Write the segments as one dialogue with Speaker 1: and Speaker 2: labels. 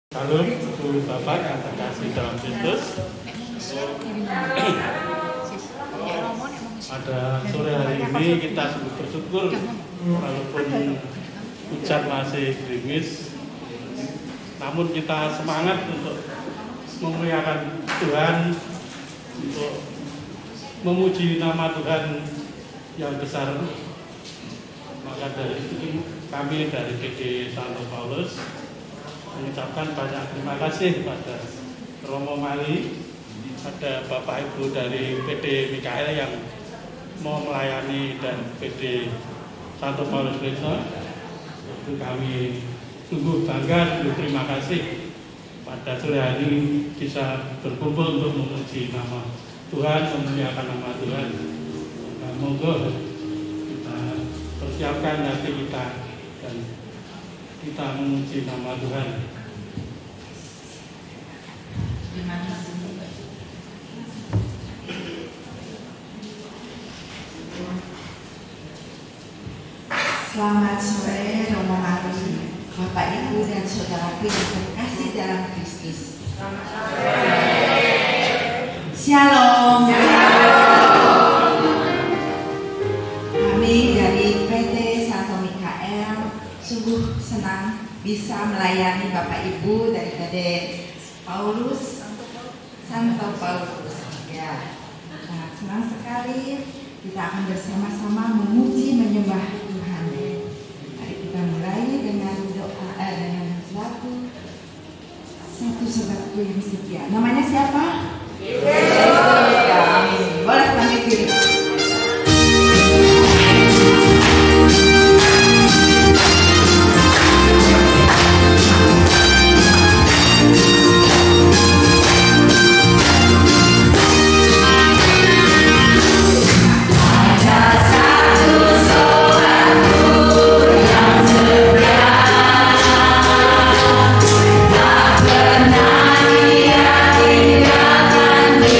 Speaker 1: Salam Ibu Bapak yang terkasih dalam Kristus. Pada sore hari ini kita sungguh bersyukur walaupun hujan masih gerimis, namun kita semangat untuk memuliakan Tuhan, untuk memuji nama Tuhan yang besar. Maka dari itu kami dari PD Santo Paulus mengucapkan banyak terima kasih kepada Romo Mali, ada Bapak Ibu dari PD Mikael yang mau melayani, dan PD Santo Paulus Resort. Itu kami sungguh bangga, sungguh terima kasih pada sore hari bisa berkumpul untuk memuji nama Tuhan, memuliakan nama Tuhan. Dan monggo kita persiapkan hati kita dan kita memuji nama Tuhan.
Speaker 2: Terima kasih. Selamat sore Romo Mali, Bapak Ibu dan saudaraku yang terkasih dalam Kristus. Selamat sore. Shalom. Kami dari PT Santo Mikael sungguh senang bisa melayani Bapak Ibu dari PD Paulus Santo Paulus. Ya, sangat senang sekali kita akan bersama-sama memuji menyembah Tuhan. Mari kita mulai dengan doa dengan lagu Satu Saudaraku yang Setia. Namanya siapa? Amin. Boleh panggil diri.
Speaker 3: Dia tinggalkan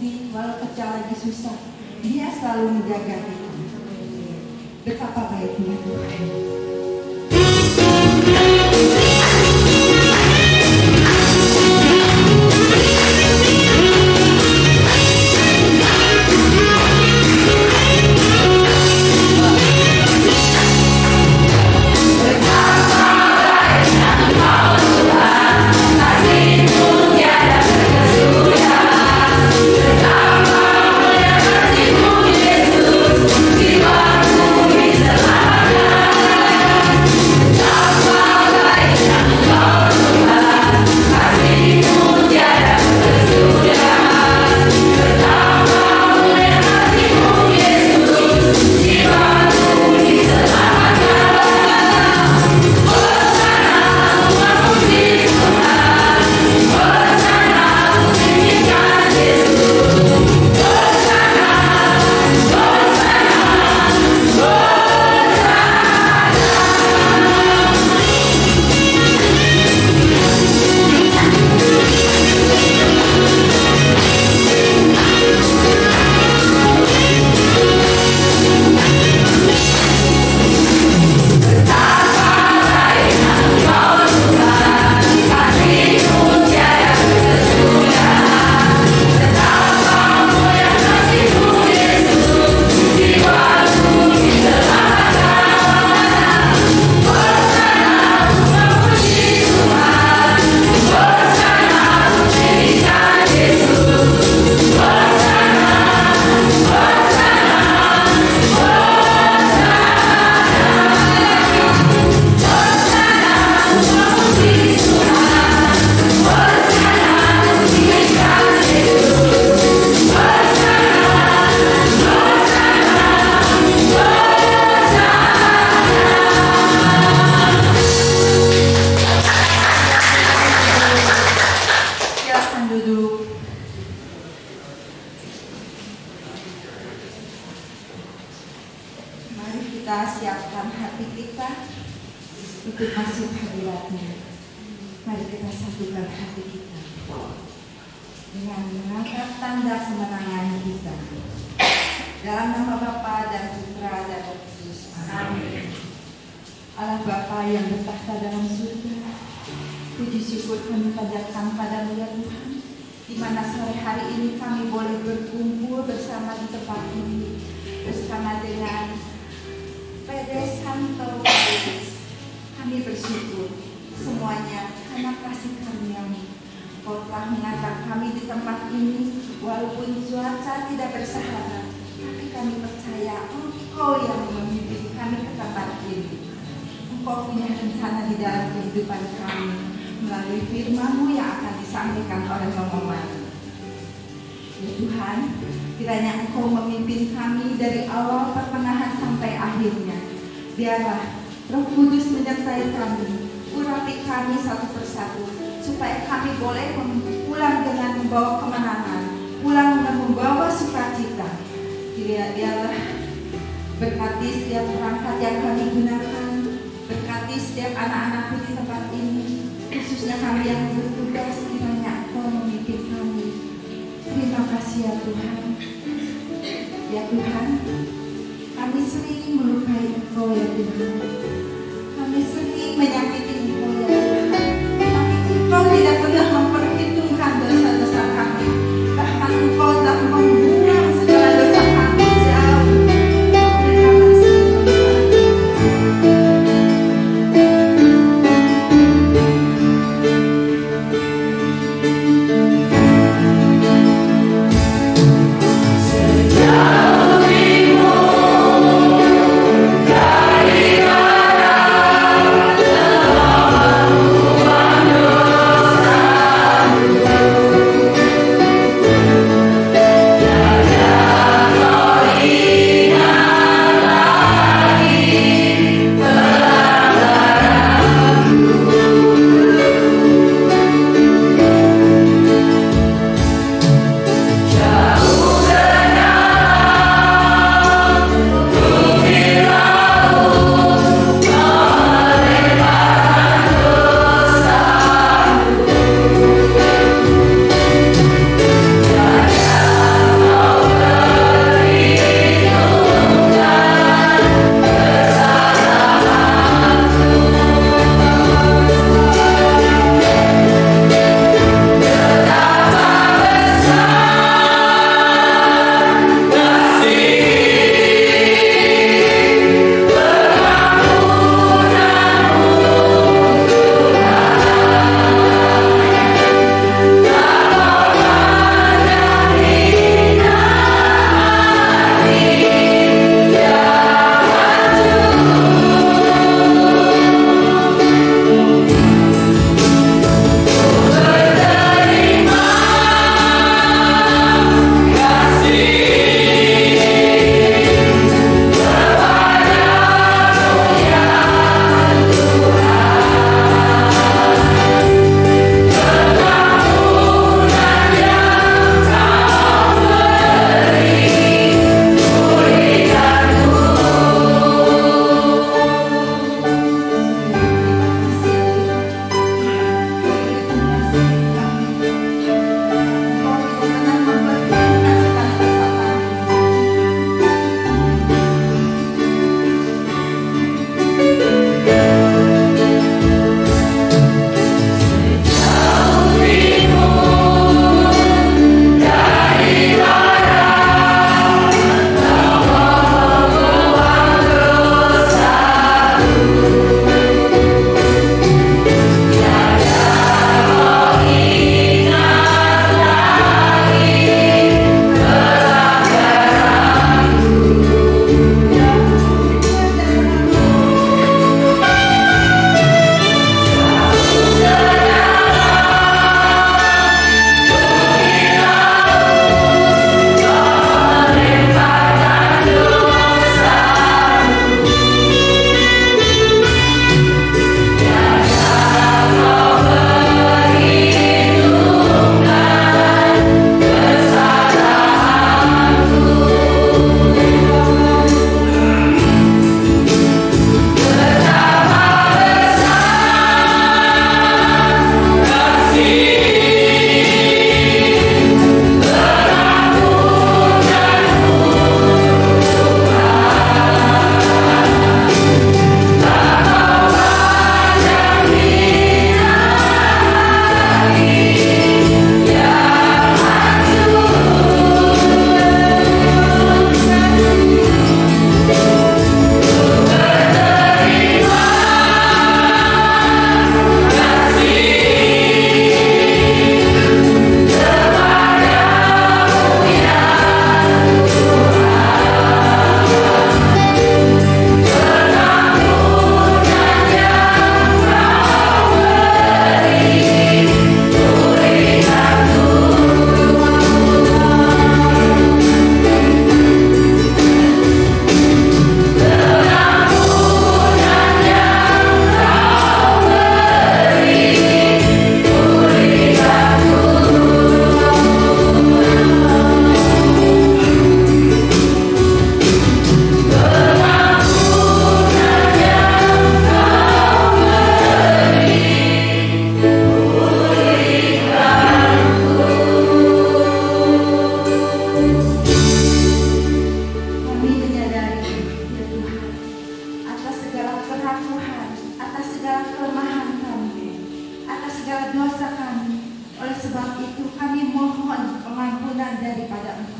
Speaker 2: sini, walau kerja lagi susah, Dia selalu menjaga kita. Betapa baiknya Tuhan.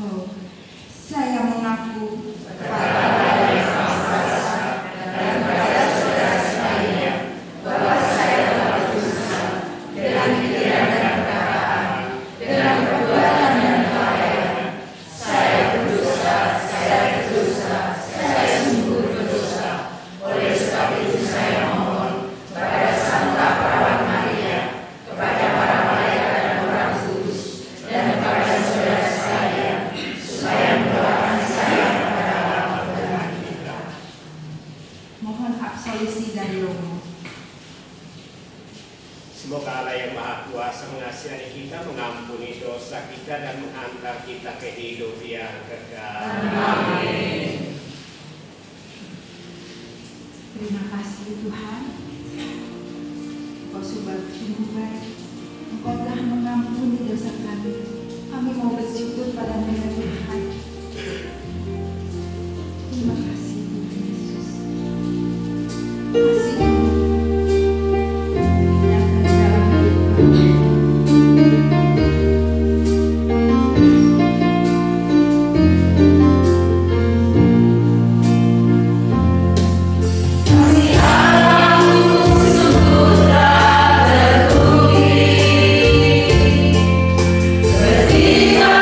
Speaker 2: Engkau. Saya mengaku absolusi dari Romo.
Speaker 3: Semoga Allah yang Maha Kuasa mengasihani kita, mengampuni dosa kita, dan menghantar kita ke hidup yang kekal.
Speaker 2: Amin. Terima kasih Tuhan. Engkau sungguh baik. Engkau telah mengampuni dosa kami. Kami mau bersyukur pada-Mu ya Tuhan. Terima kasih Tuhan Yesus. Kasih
Speaker 4: Bertiga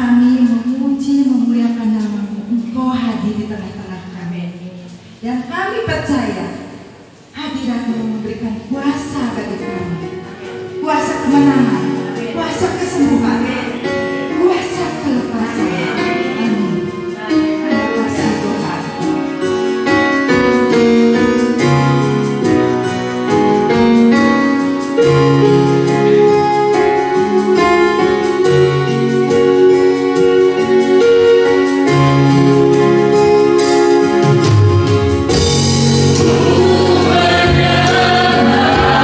Speaker 2: kami memuji, memuliakan nama-Mu. Engkau hadir di tengah-tengah kami. Dan kami percaya hadirat-Mu memberikan kuasa bagi kami. Kuasa kemenangan, kuasa kesembuhan, kuasa kelepasan. Amin. Terima kasih Tuhan.
Speaker 4: Ku bernyata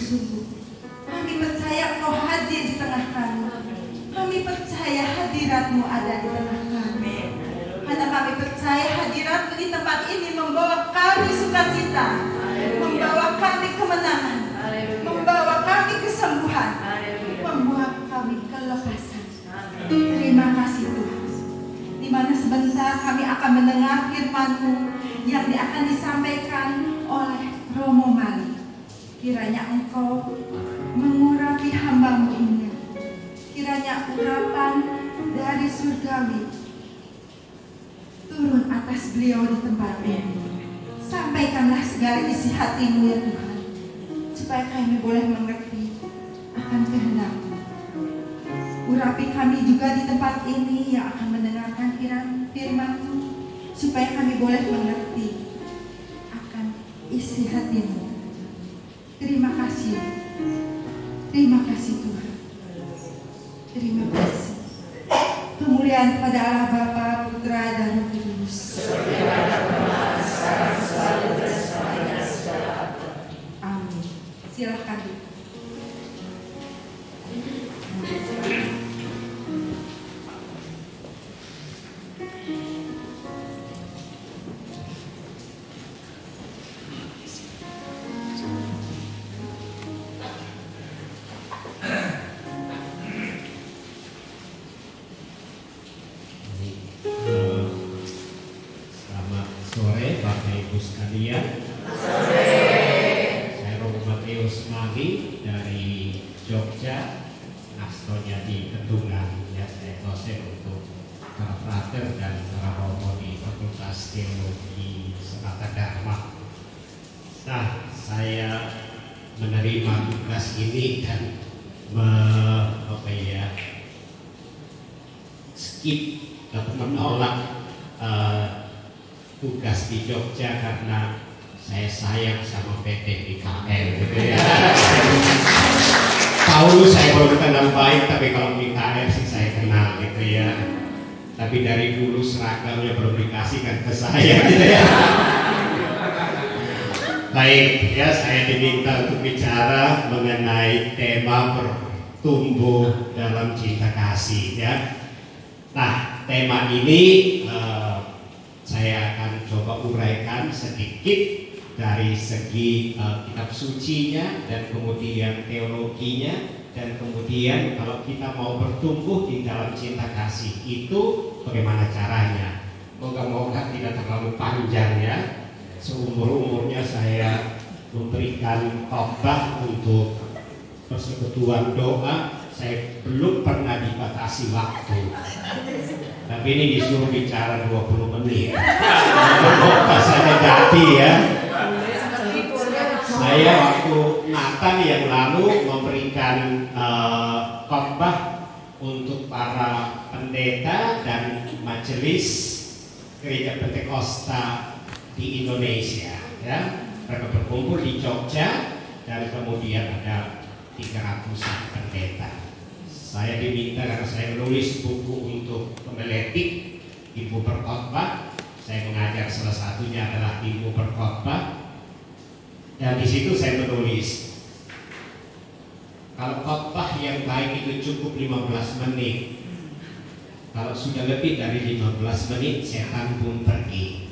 Speaker 2: sungguh-sungguh. Kami percaya Engkau hadir di tengah kami. Kami percaya hadirat-Mu ada di tengah kami. Karena kami percaya hadirat-Mu di tempat ini membawa kami sukacita, membawa kami kemenangan, membawa kami kesembuhan, membawa kami kelepasan. Terima kasih Tuhan. Di mana sebentar kami akan mendengar firman-Mu yang akan disampaikan oleh Romo Mali. Kiranya Engkau mengurapi hamba-Mu ini. Kiranya urapan dari surgawi turun atas beliau di tempat ini. Sampaikanlah segala isi hati-Mu ya Tuhan, supaya kami boleh mengerti akan kehendak-Mu. Urapi kami juga di tempat ini yang akan mendengarkan firman-Mu, supaya kami boleh mengerti akan isi hati-Mu. Terima kasih Tuhan. Terima kasih. Kemuliaan kepada Allah Bapa, Putra dan Roh Kudus. Amin. Silakan.
Speaker 4: Saya Romo Matius Mali dari Jogja, astronya di Kedungan. Ya, saya dosen untuk para frater dan para romo di Fakultas Teologi Sanata Dharma. Nah, saya menerima tugas ini dan skip atau menolak tugas di Jogja karena saya sayang sama PT BKR gitu ya. Paulus saya baru kenal baik, tapi kalau BKR sih saya kenal gitu ya. Tapi dari dulu seragamnya beraplikasikan ke saya gitu ya. Baik ya, saya diminta untuk bicara mengenai tema bertumbuh dalam cinta kasih ya. Nah, tema ini saya akan coba uraikan sedikit dari segi kitab sucinya dan kemudian teologinya, dan kemudian kalau kita mau bertumbuh di dalam cinta kasih itu bagaimana caranya. Moga-moga tidak terlalu panjang ya. Seumur-umurnya saya memberikan khotbah untuk persekutuan doa, saya belum pernah dibatasi waktu. Tapi ini disuruh bicara 20 menit. Moga saya jadi ya. Saya waktu Natal yang lalu memberikan khotbah untuk para pendeta dan majelis gereja Pentakosta di Indonesia ya. Mereka berkumpul di Jogja dan kemudian ada 300-an pendeta. Saya diminta karena saya menulis buku untuk pemeletik ilmu berkhotbah. Saya mengajar, salah satunya adalah ilmu berkhotbah. Dan di situ saya menulis, kalau khotbah yang baik itu cukup 15 menit. Kalau sudah lebih dari 15 menit, setan pun pergi.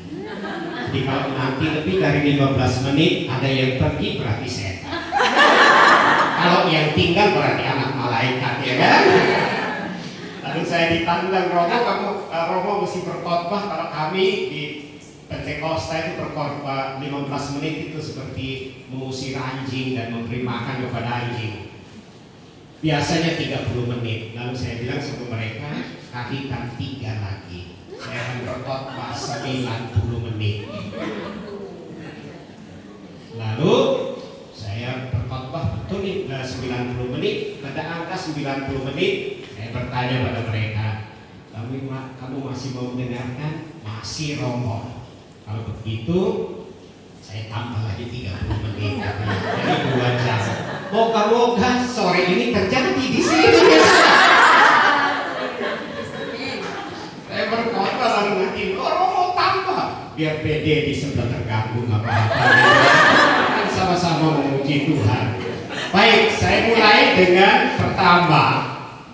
Speaker 4: Jadi kalau nanti lebih dari 15 menit ada yang pergi, berarti setan. Kalau yang tinggal berarti anak malaikat, ya kan? Lalu saya ditantang, Romo mesti berkhotbah. Kalau kami di Pentakosta itu berkhotbah 15 menit itu seperti mengusir anjing dan memberi makan kepada anjing. Biasanya 30 menit. Lalu saya bilang sama mereka, kalikan 3 lagi. Saya akan berkhotbah 90 menit. Lalu saya berkhotbah betul nih 90 menit, pada angka 90 menit saya bertanya pada mereka, kamu masih mau mendengarkan? Masih, Romo. Kalau begitu saya tambah lagi 30 menit, jadi 2 jam. Moga-moga sore ini terjadi di sini. Saya berkhotbah lalu nanti, Romo tambah, biar PD di sebelah terganggu nggak apa-apa. Sama-sama memuji Tuhan. Baik, saya mulai dengan pertama.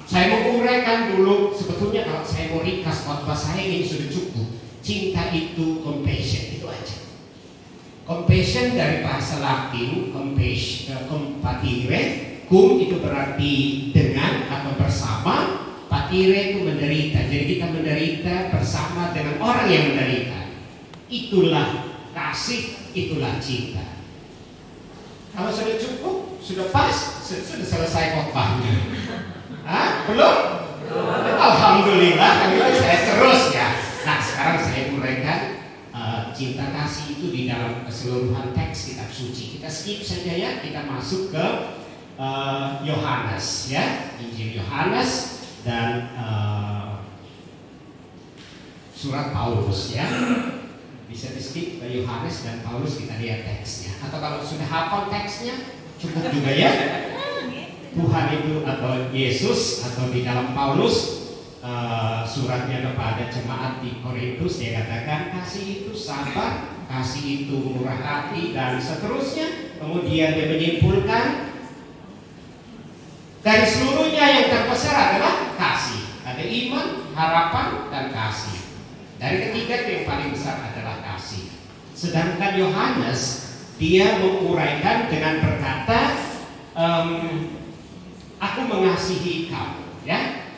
Speaker 4: Saya mau uraikan dulu, sebetulnya kalau saya mau ringkas khotbah saya ini sudah cukup. Cinta itu compassion, itu aja. Compassion dari bahasa Latin, compatire, cum itu berarti dengan atau bersama, patire itu menderita. Jadi kita menderita bersama dengan orang yang menderita. Itulah kasih, itulah cinta. Kalau sudah cukup, sudah pas, sudah selesai khotbahnya. Hah? Belum? Alhamdulillah, saya terus ya. Nah, sekarang saya uraikan cinta kasih itu di dalam keseluruhan teks kitab suci. Kita skip saja ya, kita masuk ke Yohanes ya, Injil Yohanes dan surat Paulus ya. Bisa di skip ke Yohanes dan Paulus, kita lihat teksnya. Atau kalau sudah hafal teksnya cukup juga ya. Tuhan itu atau Yesus atau di dalam Paulus suratnya kepada jemaat di Korintus, dia katakan kasih itu sabar, kasih itu murah hati dan seterusnya. Kemudian dia menyimpulkan dari seluruhnya yang terbesar adalah kasih. Ada iman, harapan dan kasih. Dari ketiga itu yang paling besar adalah kasih. Sedangkan Yohanes dia menguraikan dengan berkata aku mengasihi kamu ya,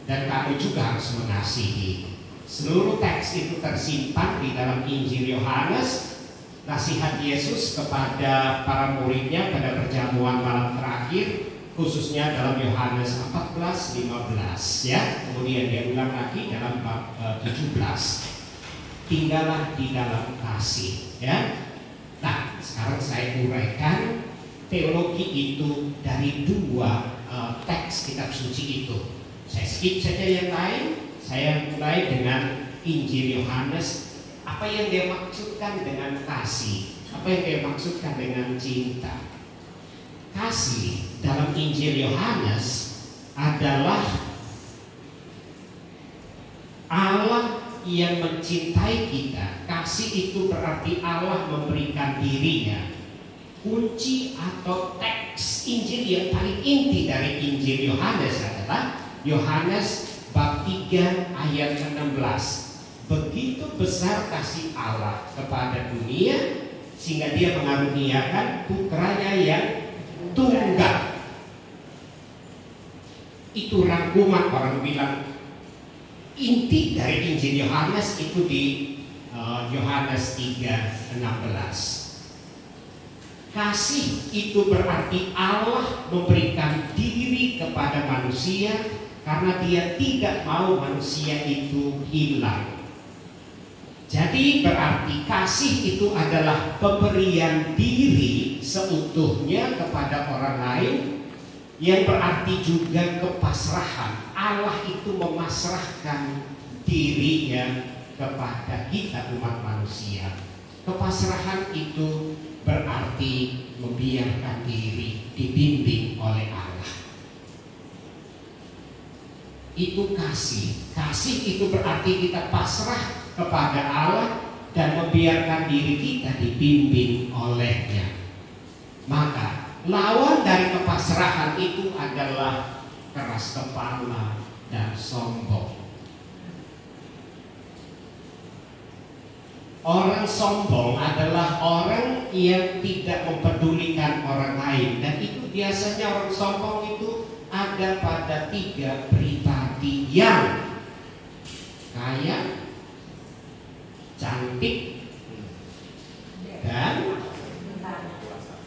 Speaker 4: dan kamu juga harus mengasihi. Seluruh teks itu tersimpan di dalam Injil Yohanes, nasihat Yesus kepada para muridnya pada perjamuan malam terakhir, khususnya dalam Yohanes 14:15 ya. Kemudian dia ulang lagi dalam bab 17. Tinggallah di dalam kasih ya. Nah, sekarang saya uraikan teologi itu dari dua teks kitab suci itu. Saya skip saja yang lain. Saya mulai dengan Injil Yohanes. Apa yang dia maksudkan dengan kasih? Apa yang dia maksudkan dengan cinta? Kasih dalam Injil Yohanes adalah Allah yang mencintai kita. Kasih itu berarti Allah memberikan dirinya. Kunci atau teks Injil yang paling inti dari Injil Yohanes adalah Yohanes bab 3 ayat 16. Begitu besar kasih Allah kepada dunia sehingga dia mengaruniakan putranya yang tunggal. Itu rangkuman, orang bilang inti dari Injil Yohanes itu di Yohanes 3:16. Kasih itu berarti Allah memberikan diri kepada manusia karena dia tidak mau manusia itu hilang. Jadi berarti kasih itu adalah pemberian diri seutuhnya kepada orang lain, yang berarti juga kepasrahan. Allah itu memasrahkan dirinya kepada kita umat manusia. Kepasrahan itu berarti membiarkan diri dibimbing oleh Allah. Itu kasih. Kasih itu berarti kita pasrah kepada Allah dan membiarkan diri kita dibimbing olehnya. Maka lawan dari kepasrahan itu adalah keras kepala dan sombong. Orang sombong adalah orang yang tidak mempedulikan orang lain, dan itu biasanya orang sombong itu ada pada 3 pribadi yang kaya, cantik, dan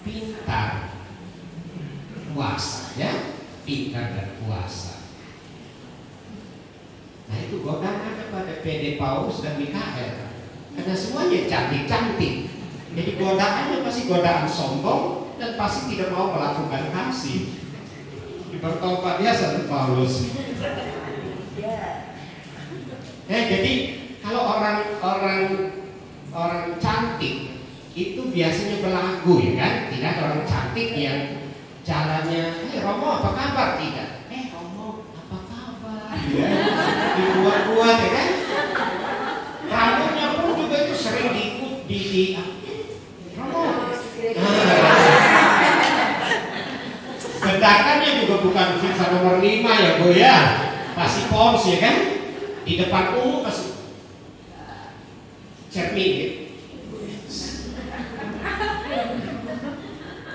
Speaker 4: pintar. Puasa ya, pintar dan puasa. Nah itu godaan ada pada PD Paulus dan Mikael. Karena semuanya cantik-cantik. Jadi godaannya pasti godaan sombong dan pasti tidak mau melakukan kasih. Bertobat dia satu Paulus. Jadi kalau orang cantik itu biasanya belagu ya kan. Tidak orang cantik yang jalannya, Romo apa kabar? Tidak. Romo apa kabar? Ya, dibuat-buat ya kan. Rambutnya pun juga itu sering diikut di Romo. ledakannya juga bukan FIFA nomor 5 ya Bu ya, kasih pons ya kan, di depan umum kasih cermin gitu.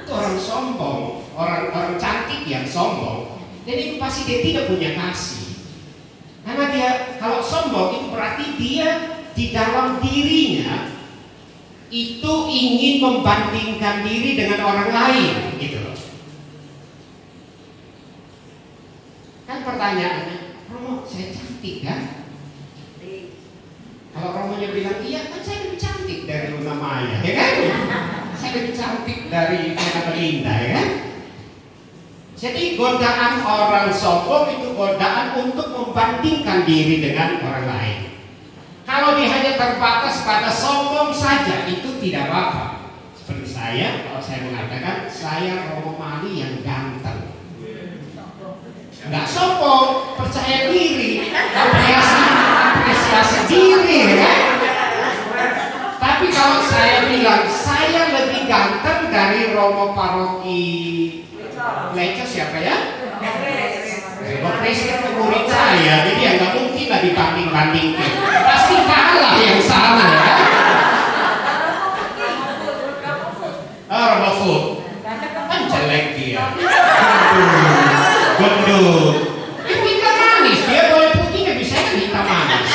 Speaker 4: Itu orang sombong, orang cantik yang sombong, dan itu pasti dia tidak punya kasih. Karena dia kalau sombong itu berarti dia di dalam dirinya itu ingin membandingkan diri dengan orang lain gitu loh. Kan pertanyaannya, Romo saya cantik kan? Kalau Romonya bilang iya, kan saya lebih cantik dari Luna Maya, ya kan? Saya lebih cantik dari Vena Melinda, ya kan? Jadi godaan orang sombong itu godaan untuk membandingkan diri dengan orang lain. Kalau dia hanya terbatas pada sombong saja itu tidak apa-apa. Seperti saya, kalau saya mengatakan saya Romo Mali yang ganteng, nggak sombong, percaya diri, apresiasi diri, kan? Tapi kalau saya bilang saya lebih ganteng dari Romo Paroki Leco siapa ya? Presiden murid saya, jadi ya nggak mungkin lah dibanding-bandingkan. Pasti kalah yang sana ya. Romo Food, kan jelek dia. Gendut. Hitam manis, dia boleh putih nggak bisa kan hitam manis.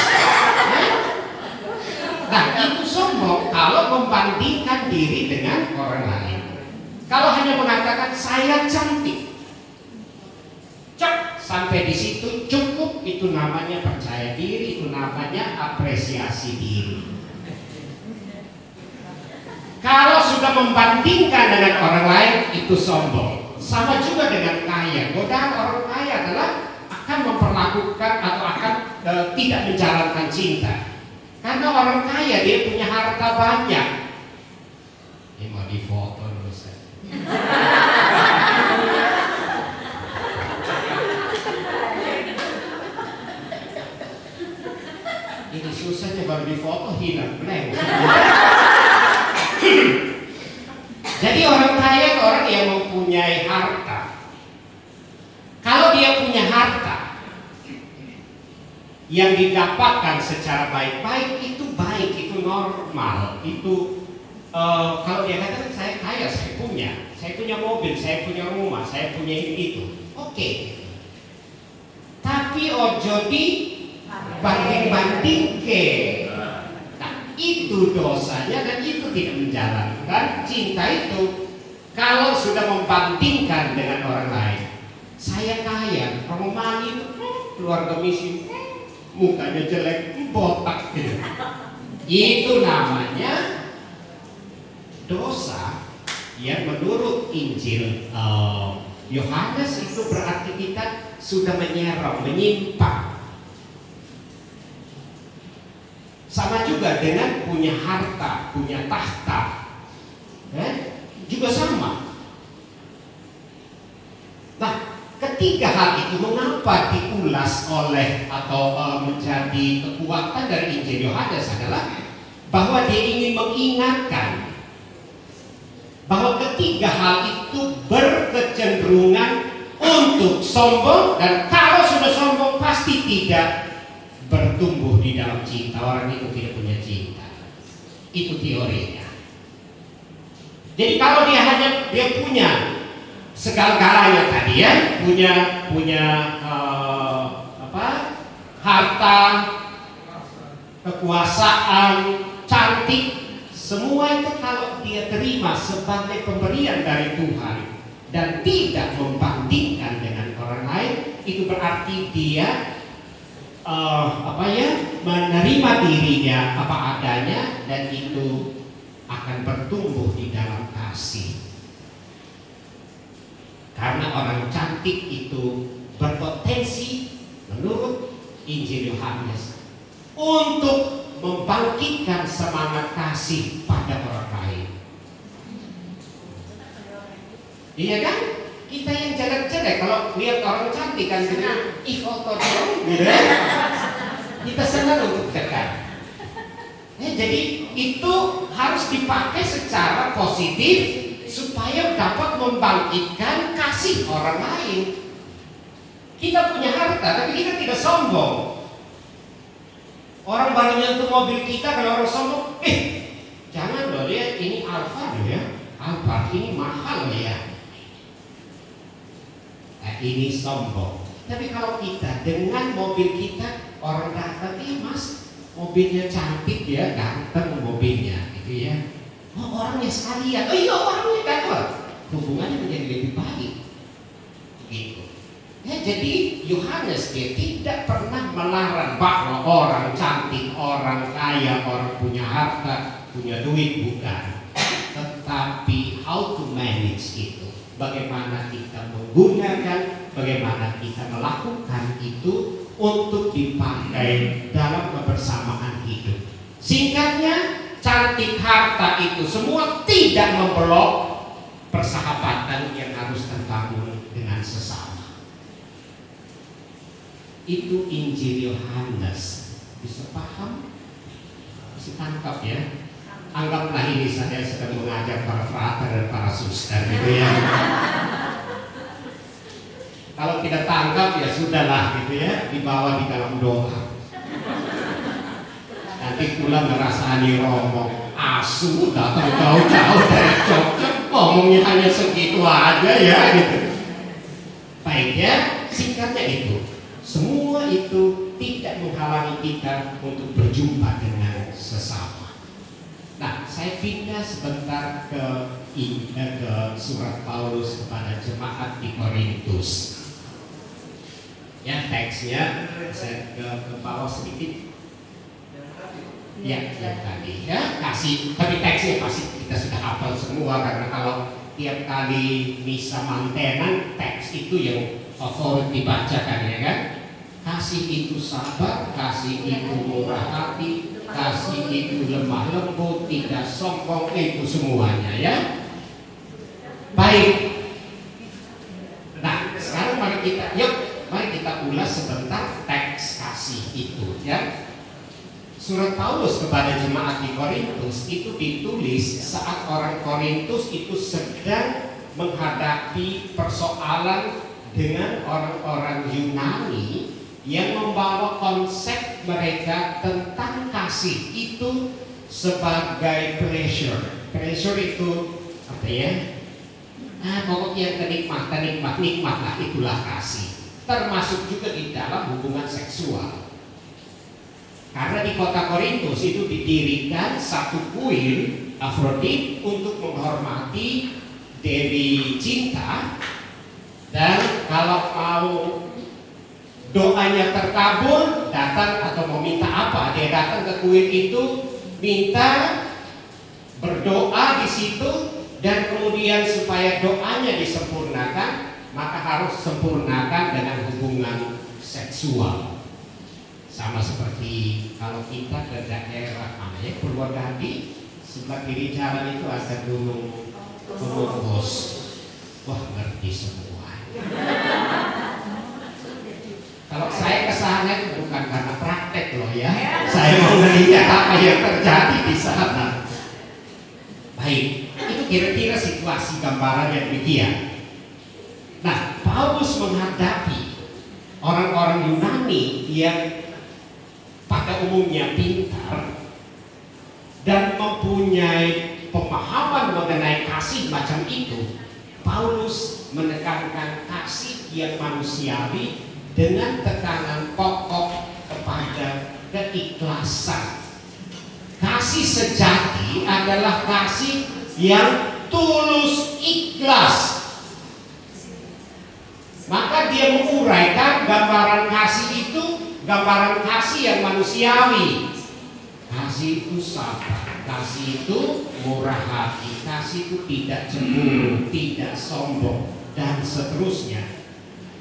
Speaker 4: Nah itu sombong kalau membandingkan diri dengan orang lain. Kalau hanya mengatakan saya cantik, sampai di situ cukup, itu namanya percaya diri, itu namanya apresiasi diri. Kalau sudah membandingkan dengan orang lain itu sombong. Sama juga dengan kaya. Godaan orang kaya adalah akan memperlakukan atau akan tidak menjalankan cinta. Karena orang kaya dia punya harta banyak. Ini mau difoto dulu saya. Ini susahnya baru difoto hilang blank. Jadi orang kaya itu orang yang mempunyai harta. Kalau dia punya harta yang didapatkan secara baik-baik itu baik, itu normal, itu kalau dia katakan saya kaya, saya punya mobil, saya punya rumah, saya punya ini itu, oke. Tapi ojo di banding-banding ke. Nah, itu dosanya dan itu tidak menjalankan cinta itu. Kalau sudah membandingkan dengan orang lain, saya kaya, Romo Mali itu keluarga miskin, mukanya jelek, botak gitu. Itu namanya dosa yang menurut Injil Yohanes itu berarti kita sudah menyerong, menyimpang. Sama juga dengan punya harta, punya tahta, juga sama. Nah, ketiga hal itu mengapa diulas oleh atau menjadi kekuatan dari Injil Yohanes adalah bahwa dia ingin mengingatkan bahwa ketiga hal itu berkecenderungan untuk sombong, dan kalau sudah sombong pasti tidak bertumbuh di dalam cinta. Orang itu tidak punya cinta. Itu teorinya. Jadi kalau dia punya segala-galanya tadi ya, punya harta, kekuasaan, cantik, semua itu kalau dia terima sebagai pemberian dari Tuhan dan tidak membandingkan dengan orang lain, itu berarti dia menerima dirinya apa adanya, dan itu akan bertumbuh di dalam kasih. Karena orang cantik itu berpotensi menurut Injil Yohanes untuk membangkitkan semangat kasih pada orang lain. Iya kan? Kita yang jelek-jelek kalau lihat orang cantik kan gitu, foto dong, gitu ya. Kita senang untuk dekat. Jadi itu harus dipakai secara positif supaya dapat membangkitkan kasih kasih orang lain. Kita punya harta, tapi kita tidak sombong. Orang baru nyentuh mobil kita, kalau orang sombong, jangan loh, dia ini Alfa loh ya, Alfa ini mahal loh ya. Nah, ini sombong. Tapi kalau kita dengan mobil kita, orang datang, Mas, mobilnya cantik ya, ganteng mobilnya, gitu ya. Oh, orangnya sekalian, oh iya orangnya ganteng. Hubungannya menjadi lebih baik, gitu. Ya, jadi Yohanes dia tidak pernah melarang bahwa orang cantik, orang kaya, orang punya harta, punya duit, bukan. Tetapi how to manage itu, bagaimana kita menggunakan, bagaimana kita melakukan itu untuk dipakai dalam kebersamaan hidup. Singkatnya, cantik, harta itu semua tidak memblok persahabatan yang harus terbangun dengan sesama. Itu Injil Yohanes. Bisa paham? Bisa tangkap ya? Anggaplah ini saya sedang mengajar para frater dan para suster, gitu ya. Kalau tidak tangkap ya sudahlah, gitu ya, dibawa di dalam doa. Nanti pulang merasa ani romo, asu datang jauh-jauh dari Jogja, ngomongnya hanya segitu aja ya, gitu. Baik ya, singkatnya itu. Semua itu tidak menghalangi kita untuk berjumpa dengan sesama. Nah, saya pindah sebentar ke surat Paulus kepada jemaat di Korintus. Ya, teksnya saya ke bawah sedikit. Ya, yang tadi ya, kasih. Tapi teksnya pasti kita sudah hafal semua, karena kalau tiap kali misa mantenan, teks itu yang favorit dibacakan, ya kan? Kasih itu sabar, kasih itu murah hati, kasih itu lemah lembut, tidak sombong, itu semuanya ya. Baik. Nah, sekarang mari kita ulas sebentar teks kasih itu ya. Surat Paulus kepada jemaat di Korintus itu ditulis saat orang Korintus itu sedang menghadapi persoalan dengan orang-orang Yunani yang membawa konsep mereka tentang kasih itu sebagai pleasure. Pleasure itu apa ya? Pokoknya kenikmatan, nikmat lah, itulah kasih. Termasuk juga di dalam hubungan seksual. Karena di kota Korintus itu didirikan satu kuil Afrodit untuk menghormati Dewi Cinta, dan kalau mau doanya terkabul, datang atau mau minta apa, dia datang ke kuil itu, minta, berdoa di situ, dan kemudian supaya doanya disempurnakan, maka harus sempurnakan dengan hubungan seksual. Sama seperti kalau kita ke daerah namanya Purwodadi, sebelah kiri jalan itu ada gunung Bos. Wah, ngerti semua. Kalau saya ke sana itu bukan karena praktek loh ya. Saya mau melihat apa yang terjadi di sana. Baik, itu kira-kira situasi gambarannya demikian. Nah, Paulus menghadapi orang-orang Yunani yang pada umumnya pintar dan mempunyai pemahaman mengenai kasih macam itu. Paulus menekankan kasih yang manusiawi dengan tekanan pokok kepada keikhlasan. Kasih sejati adalah kasih yang tulus ikhlas. Maka dia menguraikan gambaran kasih itu, gambaran kasih yang manusiawi. Kasih itu sabar, kasih itu murah hati, kasih itu tidak cemburu, tidak sombong, dan seterusnya.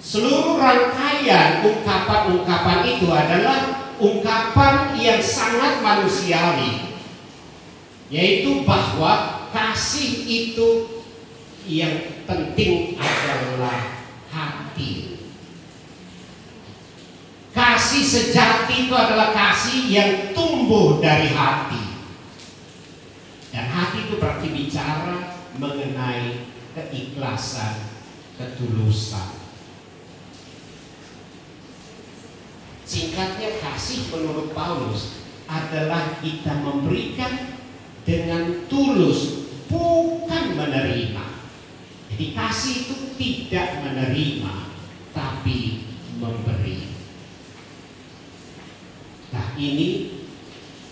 Speaker 4: Seluruh rangkaian ungkapan-ungkapan itu adalah ungkapan yang sangat manusiawi, yaitu bahwa kasih itu yang penting adalah hati. Kasih sejati itu adalah kasih yang tumbuh dari hati. Dan hati itu berarti bicara mengenai keikhlasan, ketulusan. Singkatnya, kasih menurut Paulus adalah kita memberikan dengan tulus, bukan menerima. Jadi kasih itu tidak menerima, tapi memberi. Nah, ini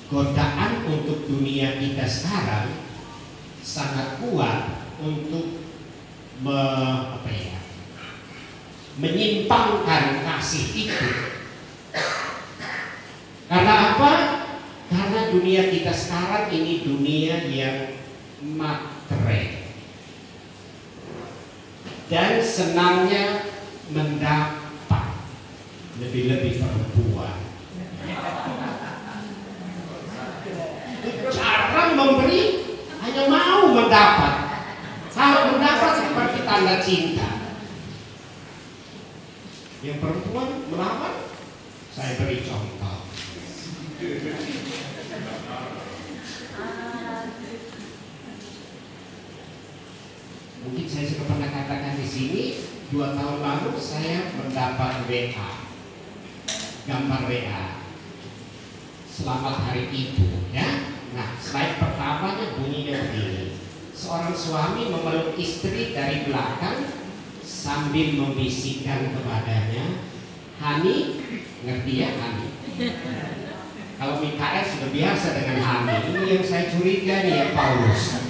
Speaker 4: godaan untuk dunia kita sekarang sangat kuat untuk menyimpangkan kasih itu. Karena apa? Karena dunia kita sekarang ini dunia yang materai dan senangnya mendapat, lebih-lebih perempuan. Jarang memberi, hanya mau mendapat. Kalau mendapat seperti tanda cinta. Yang perempuan melawan, saya beri contoh. Mungkin saya sudah pernah katakan di sini, 2 tahun lalu saya mendapat WA, gambar WA. Selamat Hari Ibu, ya. Nah, slide pertamanya bunyinya begini. Seorang suami memeluk istri dari belakang sambil membisikkan kepadanya, "Hani," ngerti ya Hani? Kalau Mikael sudah biasa dengan Hani, ini yang saya curiga nih ya Paulus.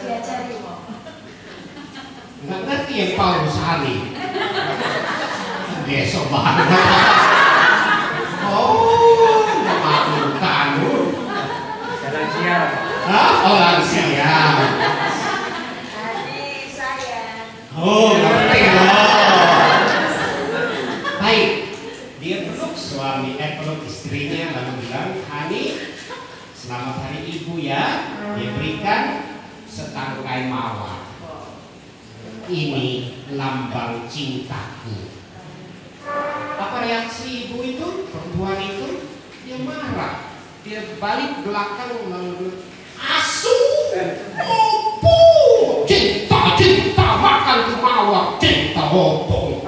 Speaker 2: Diajari kok.
Speaker 4: Nggak ngerti yang Paulus Hani. Besok banget. Oh, memaklumkan.
Speaker 3: Jalan siang.
Speaker 4: Oh, lansia.
Speaker 2: Hani sayang.
Speaker 4: Oh, ngerti loh. Baik, dia peluk peluk istrinya lalu bilang, "Hani, selamat Hari Ibu ya." Dia berikan setangkai mawar. Ini lambang cintaku. Apa reaksi ibu itu, perempuan itu? Dia marah. Dia balik belakang lalu, "Asu, opo, cinta makan tuh mawar, cinta opo."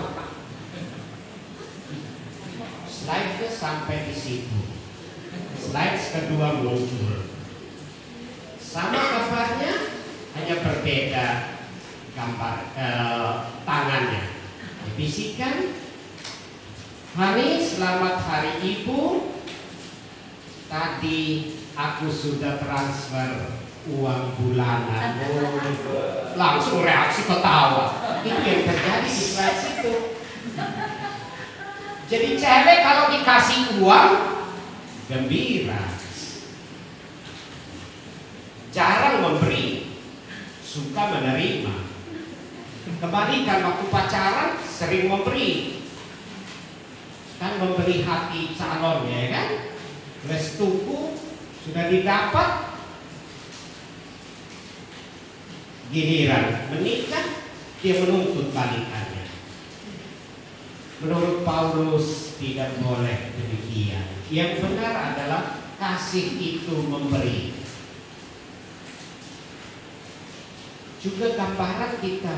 Speaker 4: Slide sampai di situ. Slide kedua muncul. Sama gambarnya, hanya berbeda gambar tangannya. Dibisikkan, "Hani, selamat Hari Ibu. Tadi aku sudah transfer uang bulanan." Langsung reaksi ketawa. Itu yang terjadi di slide situ. Jadi cewek kalau dikasih uang gembira, jarang memberi, suka menerima. Kebalikan waktu pacaran sering memberi, kan memberi hati calon, ya kan? Restuku sudah didapat, giliran menikah dia menuntut balikannya. Menurut Paulus tidak boleh demikian. Yang benar adalah kasih itu memberi. Juga gambaran kita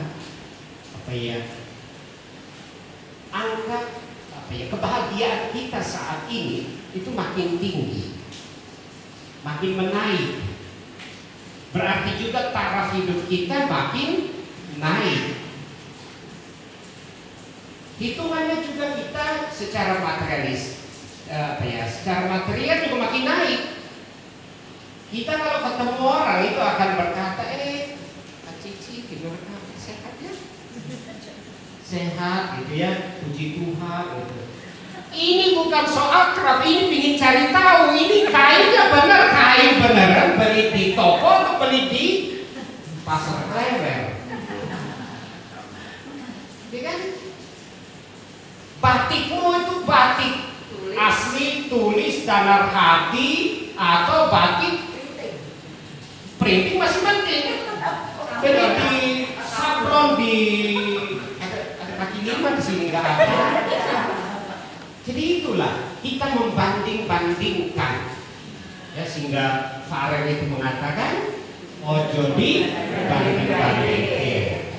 Speaker 4: angka kebahagiaan kita saat ini itu makin tinggi, makin menaik. Berarti juga taraf hidup kita makin naik. Hitungannya juga kita secara materialis, secara material juga makin naik. Kita kalau ketemu orang itu akan berkata, Kak Cici gimana, sehat ya? Sehat gitu ya, puji Tuhan gitu. Ini bukan soal kerap, ini ingin cari tahu ini kainnya benar, kain beneran beli di toko atau beli di pasar klewer. Ya kan? Batikmu itu batik asli tulis dalam hati atau batik printing masih penting. Jadi di sablon ada kaki 5 di sini nggak ada. Jadi itulah kita membanding-bandingkan, ya, sehingga Farel itu mengatakan ojo di banding-bandingkan.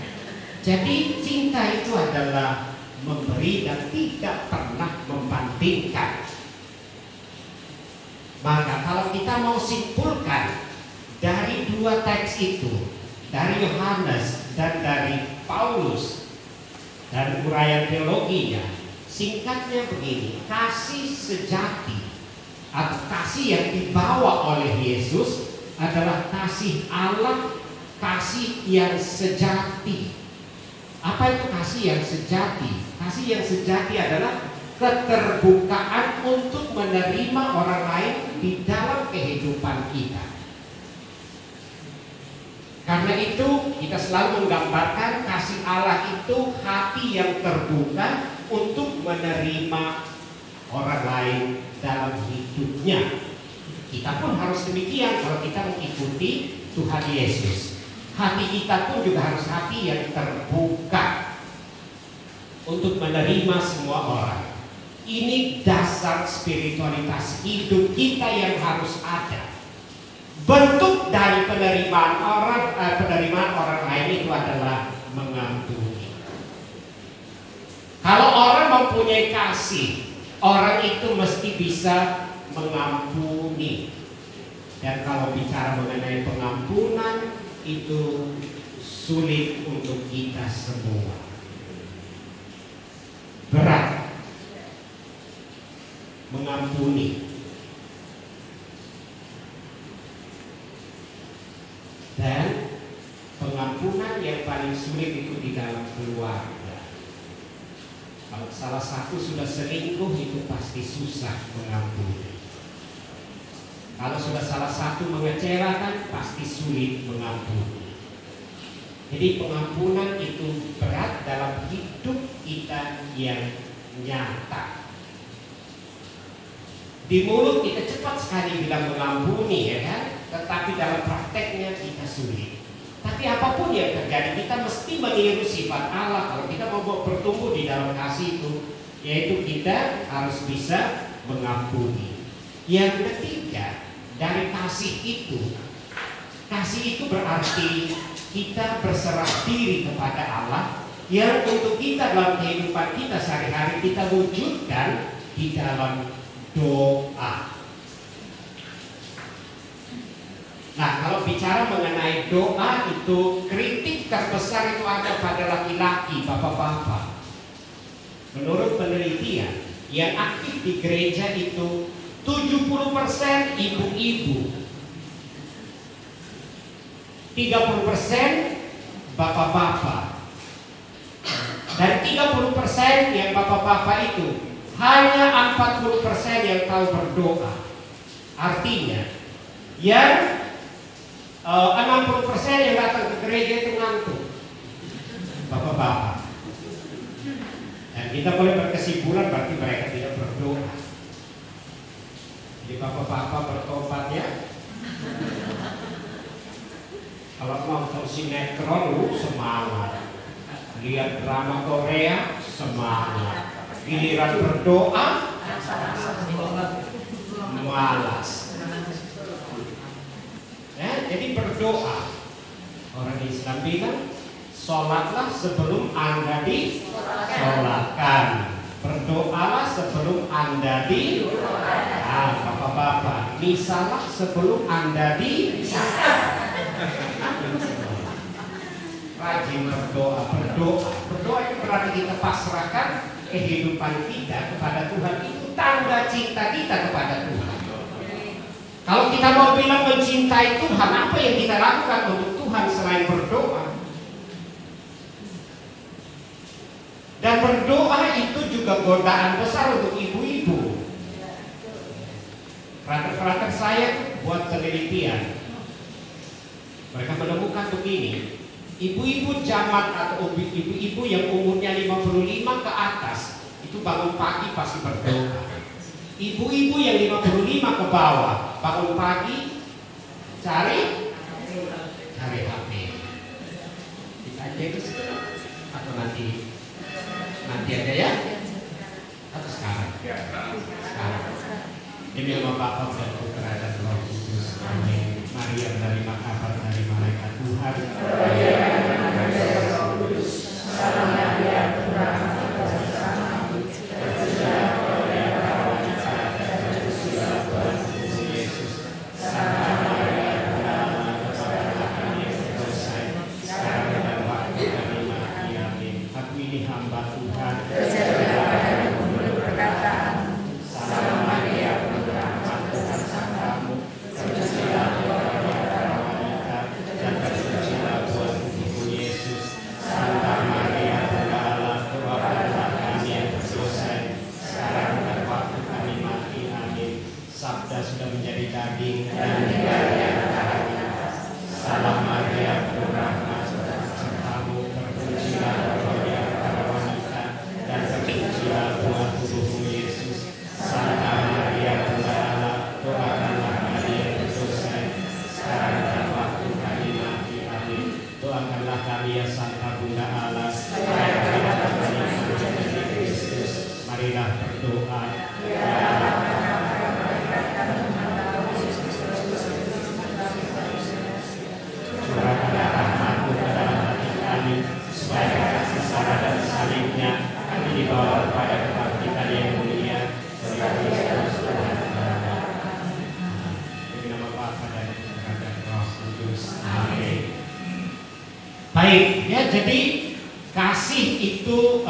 Speaker 4: Jadi cinta itu adalah memberi dan tidak pernah membandingkan. Maka kalau kita mau simpulkan dari dua teks itu, dari Yohanes dan dari Paulus dan uraian teologinya, singkatnya begini: kasih sejati atau kasih yang dibawa oleh Yesus adalah kasih Allah, kasih yang sejati. Apa itu kasih yang sejati? Kasih yang sejati adalah keterbukaan untuk menerima orang lain di dalam kehidupan kita. Karena itu kita selalu menggambarkan kasih Allah itu hati yang terbuka untuk menerima orang lain dalam hidupnya. Kita pun harus demikian kalau kita mengikuti Tuhan Yesus. Hati kita pun juga harus hati yang terbuka untuk menerima semua orang. Ini dasar spiritualitas hidup kita yang harus ada. Bentuk dari penerimaan orang lain itu adalah mengampuni. Kalau orang mempunyai kasih, orang itu mesti bisa mengampuni. Dan kalau bicara mengenai pengampunan, itu sulit untuk kita semua. Berat mengampuni. Dan pengampunan yang paling sulit itu di dalam keluarga. Kalau salah satu sudah selingkuh, itu pasti susah mengampuni. Kalau sudah salah satu mengecewakan, pasti sulit mengampuni. Jadi pengampunan itu berat dalam hidup kita yang nyata. Di mulut kita cepat sekali bilang mengampuni, ya kan? Tetapi dalam prakteknya kita sulit. Tapi apapun yang terjadi, kita mesti meniru sifat Allah kalau kita mau bertumbuh di dalam kasih itu, yaitu kita harus bisa mengampuni. Yang ketiga, dari kasih itu berarti kita berserah diri kepada Allah yang untuk kita dalam kehidupan kita sehari-hari kita wujudkan di dalam doa. Nah, kalau bicara mengenai doa itu, kritik terbesar itu ada pada laki-laki, bapak-bapak. Menurut penelitian, yang aktif di gereja itu 70% ibu-ibu, 30% bapak-bapak, dan 30% yang bapak-bapak itu hanya 40% yang tahu berdoa. Artinya, yang 60% yang datang ke gereja itu ngantuk, bapak-bapak. Dan kita boleh berkesimpulan berarti mereka tidak berdoa. Jadi bapak-bapak bertobat ya. Kalau nonton sinetron lu semangat, lihat drama Korea semangat, giliran berdoa malas. Ya, jadi berdoa, orang Islam bilang sholatlah sebelum Anda disolatkan, berdoalah sebelum Anda bapak-bapak, misalah sebelum Anda rajin berdoa. Berdoa itu berarti kita pasrahkan kehidupan kita kepada Tuhan. Itu tanda cinta kita kepada Tuhan. Kalau kita mau bilang mencintai Tuhan, apa yang kita lakukan untuk Tuhan selain berdoa? Dan berdoa itu juga godaan besar untuk ibu-ibu. Frater-frater saya buat penelitian. Mereka menemukan begini, ibu-ibu jamat atau ibu-ibu yang umurnya 55 ke atas itu bangun pagi pasti berdoa. Ibu-ibu yang 55 ke bawah bangun pagi cari HP. Kita aja itu atau nanti aja ya? Atau sekarang? Sekarang. Demi nama Bapa dan Putra dan Roh Kudus. Amin. Maria menerima kabar dari malaikat Tuhan. hamba Tuhan.
Speaker 5: Terjadilah padaku menurut perkataan. Salam Maria, penuh rahmat, Tuhan sertamu. Terpujilah Engkau di antara wanita,
Speaker 4: Dan terpujilah buah tubuhmu Yesus. Santa Maria Bunda Allah, doakanlah kami yang berdosa, sekarang dan waktu kami mati. Amin. Sabda sudah menjadi daging dan tinggal di antara kita. Salam Maria, penuh rahmat, Tuhan sertamu. Terpujilah Engkau di antara wanita, dan terpujilah buah tubuhmu Yesus. Santa Maria Bunda Allah, doakanlah kami yang berdosa, sekarang dan waktu kami mati. Amin. Doakanlah kami ya Santa Bunda Allah, supaya kami dapat menjadi Kristus. Marilah berdoa. Curahkanlah rahmat-Mu ke dalam hati kami, supaya kasih sara dan salibnya kami dibawa kepada kebangkitan yang mulia. Demi Kristus Tuhan kita. Demi nama Bapa dan Putra dan Roh Kudus. Amin. Baik, ya, jadi kasih itu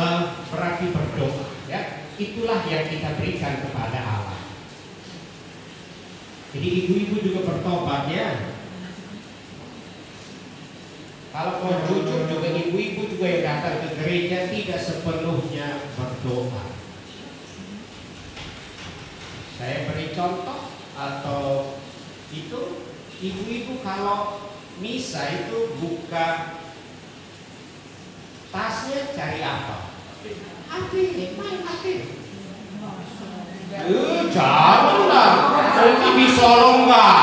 Speaker 4: berarti berdoa, ya. Itulah yang kita berikan kepada Allah. Jadi ibu-ibu juga bertobat, ya. Kalau mau jujur juga ibu-ibu juga yang datang ke gereja tidak sepenuhnya berdoa. Saya beri contoh atau itu ibu-ibu kalau misa itu buka tasnya cari apa? Hati, main hati. Janganlah, nanti di Solo enggak.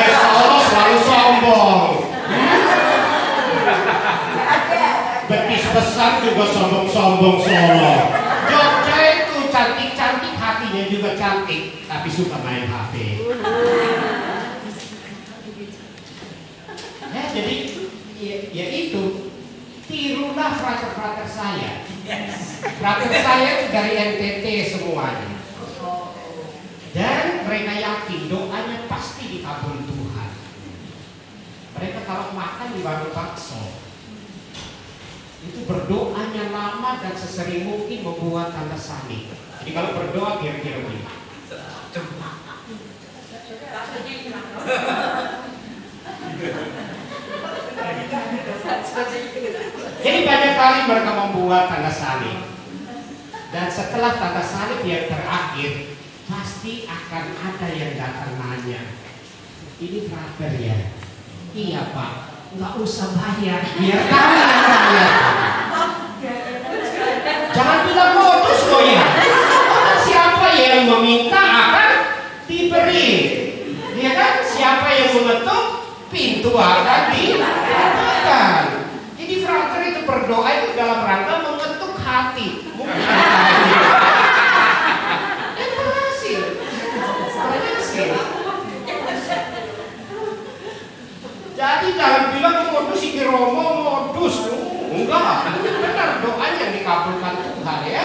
Speaker 4: Solo selalu sombong. Betis besar juga sombong-sombong Solo. Jogja itu cantik-cantik, hatinya juga cantik, tapi suka main HP. Ya, jadi ya itu. Tirulah frater-frater saya. Frater saya itu dari NTT semuanya. Dan mereka yakin doanya pasti dikabul Tuhan. Mereka kalau makan di warung bakso itu berdoanya lama dan sesering mungkin membuat tanda salib. Jadi kalau berdoa kira-kira begini. Jadi banyak kali mereka membuat tanda salib. Dan setelah tanda salib yang terakhir, pasti akan ada yang datang nanya, ini frater ya? Iya Pak, nggak usah bayar, biar kami yang bayar. Jangan bilang modus kok ya. Siapa yang meminta akan diberi, ya kan? Siapa yang mengetuk, pintu akan dibukakan. Jadi frater itu berdoa itu dalam rangka mengetuk hati, bukan hati. Jadi jangan bilang modus ini Romo modus. Enggak, benar doanya yang dikabulkan Tuhan, ya.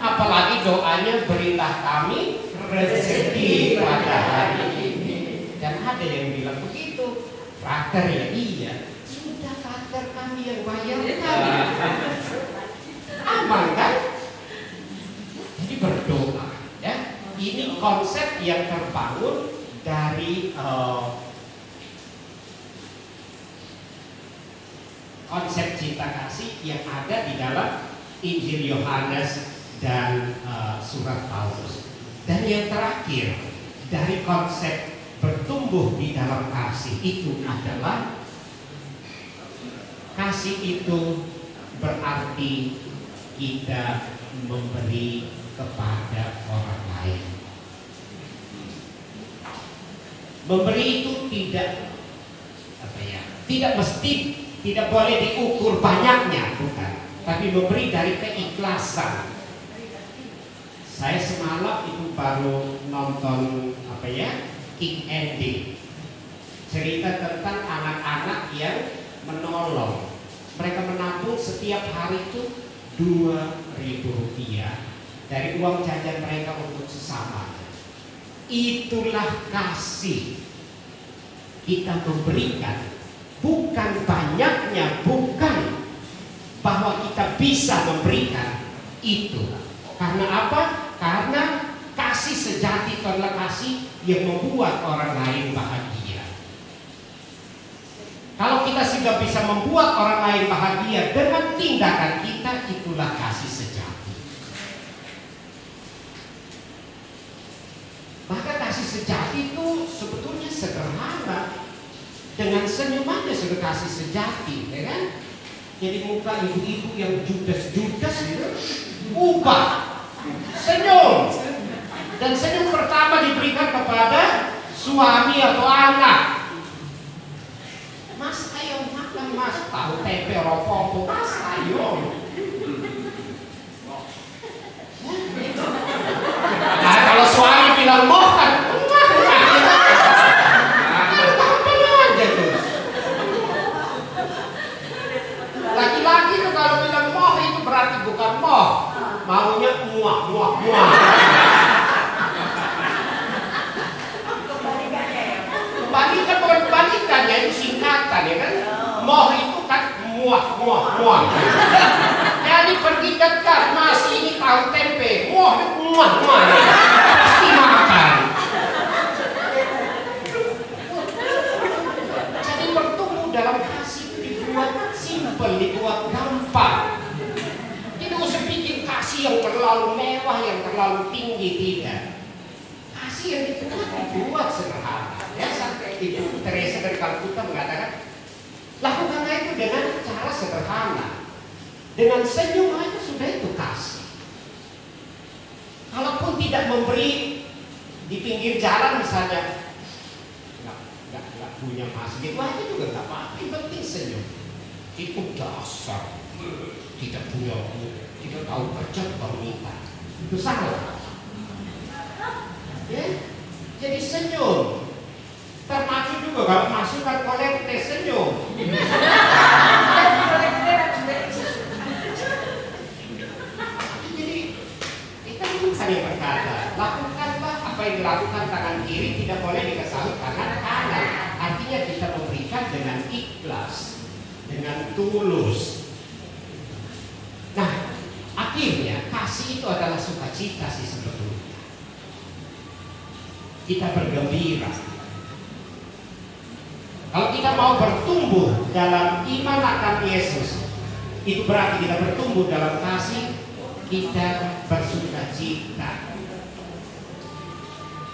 Speaker 4: Apalagi doanya berilah kami rezeki pada hari ini. Dan ada yang bilang begitu, frater ya, iya. Sudah frater kami yang bayarkan. Aman kan? Jadi berdoa, ya. Ini konsep yang terbangun dari konsep cinta kasih yang ada di dalam Injil Yohanes dan surat Paulus. Dan yang terakhir dari konsep bertumbuh di dalam kasih itu adalah kasih itu berarti kita memberi kepada orang lain. Memberi itu tidak mesti, tidak boleh diukur banyaknya, bukan. Tapi memberi dari keikhlasan. Saya semalam itu baru nonton Kick Ending. Cerita tentang anak-anak yang menolong. Mereka menabung setiap hari itu Rp2.000 dari uang jajan mereka untuk sesama. Itulah kasih. Kita memberikan bukan banyaknya, bukan bahwa kita bisa memberikan itu. Karena apa? Karena kasih sejati itu adalah kasih yang membuat orang lain bahagia. Kalau kita sudah bisa membuat orang lain bahagia dengan tindakan kita, itulah kasih sejati. Maka kasih sejati itu sebetulnya sederhana. Dengan senyumannya sudah kasih sejati, ya kan? Jadi muka ibu-ibu yang judes-judes itu ubah, senyum. Dan senyum pertama diberikan kepada suami atau anak. Mas, ayo makan mas, tahu tempe ropo, mas, ayo. Nah, kalau suami bilang mau kan, laki-laki itu kalau bilang moh itu berarti bukan moh, maunya muah. Kebalikan ya, itu singkatan ya kan. Moh itu kan muah. Jadi pergi dekat, mas ini tahu tempe, muah. Pasti makan. Jadi bertumbuh dalam kasih dibuat simpel, dibuat gampang. Tidak usah bikin kasih yang terlalu mewah, yang terlalu tinggi, tidak. Kasih yang dibuat sederhana. Ya, sampai Ibu Teresa dari Kalkuta mengatakan, lakukanlah itu dengan cara sederhana, dengan senyum aja sudah itu kasih. Kalaupun tidak memberi di pinggir jalan misalnya, nggak punya masjid, wah itu juga nggak apa-apa. Yang penting senyum. Itu dasar tidak punya, tidak tahu kerja baru minta. Itu salah. Ya, jadi senyum. Termasuk juga kalau masukkan kolekte senyum. Jadi kita bukan yang berkata, lakukanlah apa yang dilakukan tangan kiri tidak boleh diketahui tangan kanan. Artinya kita memberikan dengan ikhlas, dengan tulus. Nah, akhirnya kasih itu adalah sukacita sih sebetulnya. Kita bergembira. Kalau kita mau bertumbuh dalam iman akan Yesus, itu berarti kita bertumbuh dalam kasih, kita bersukacita.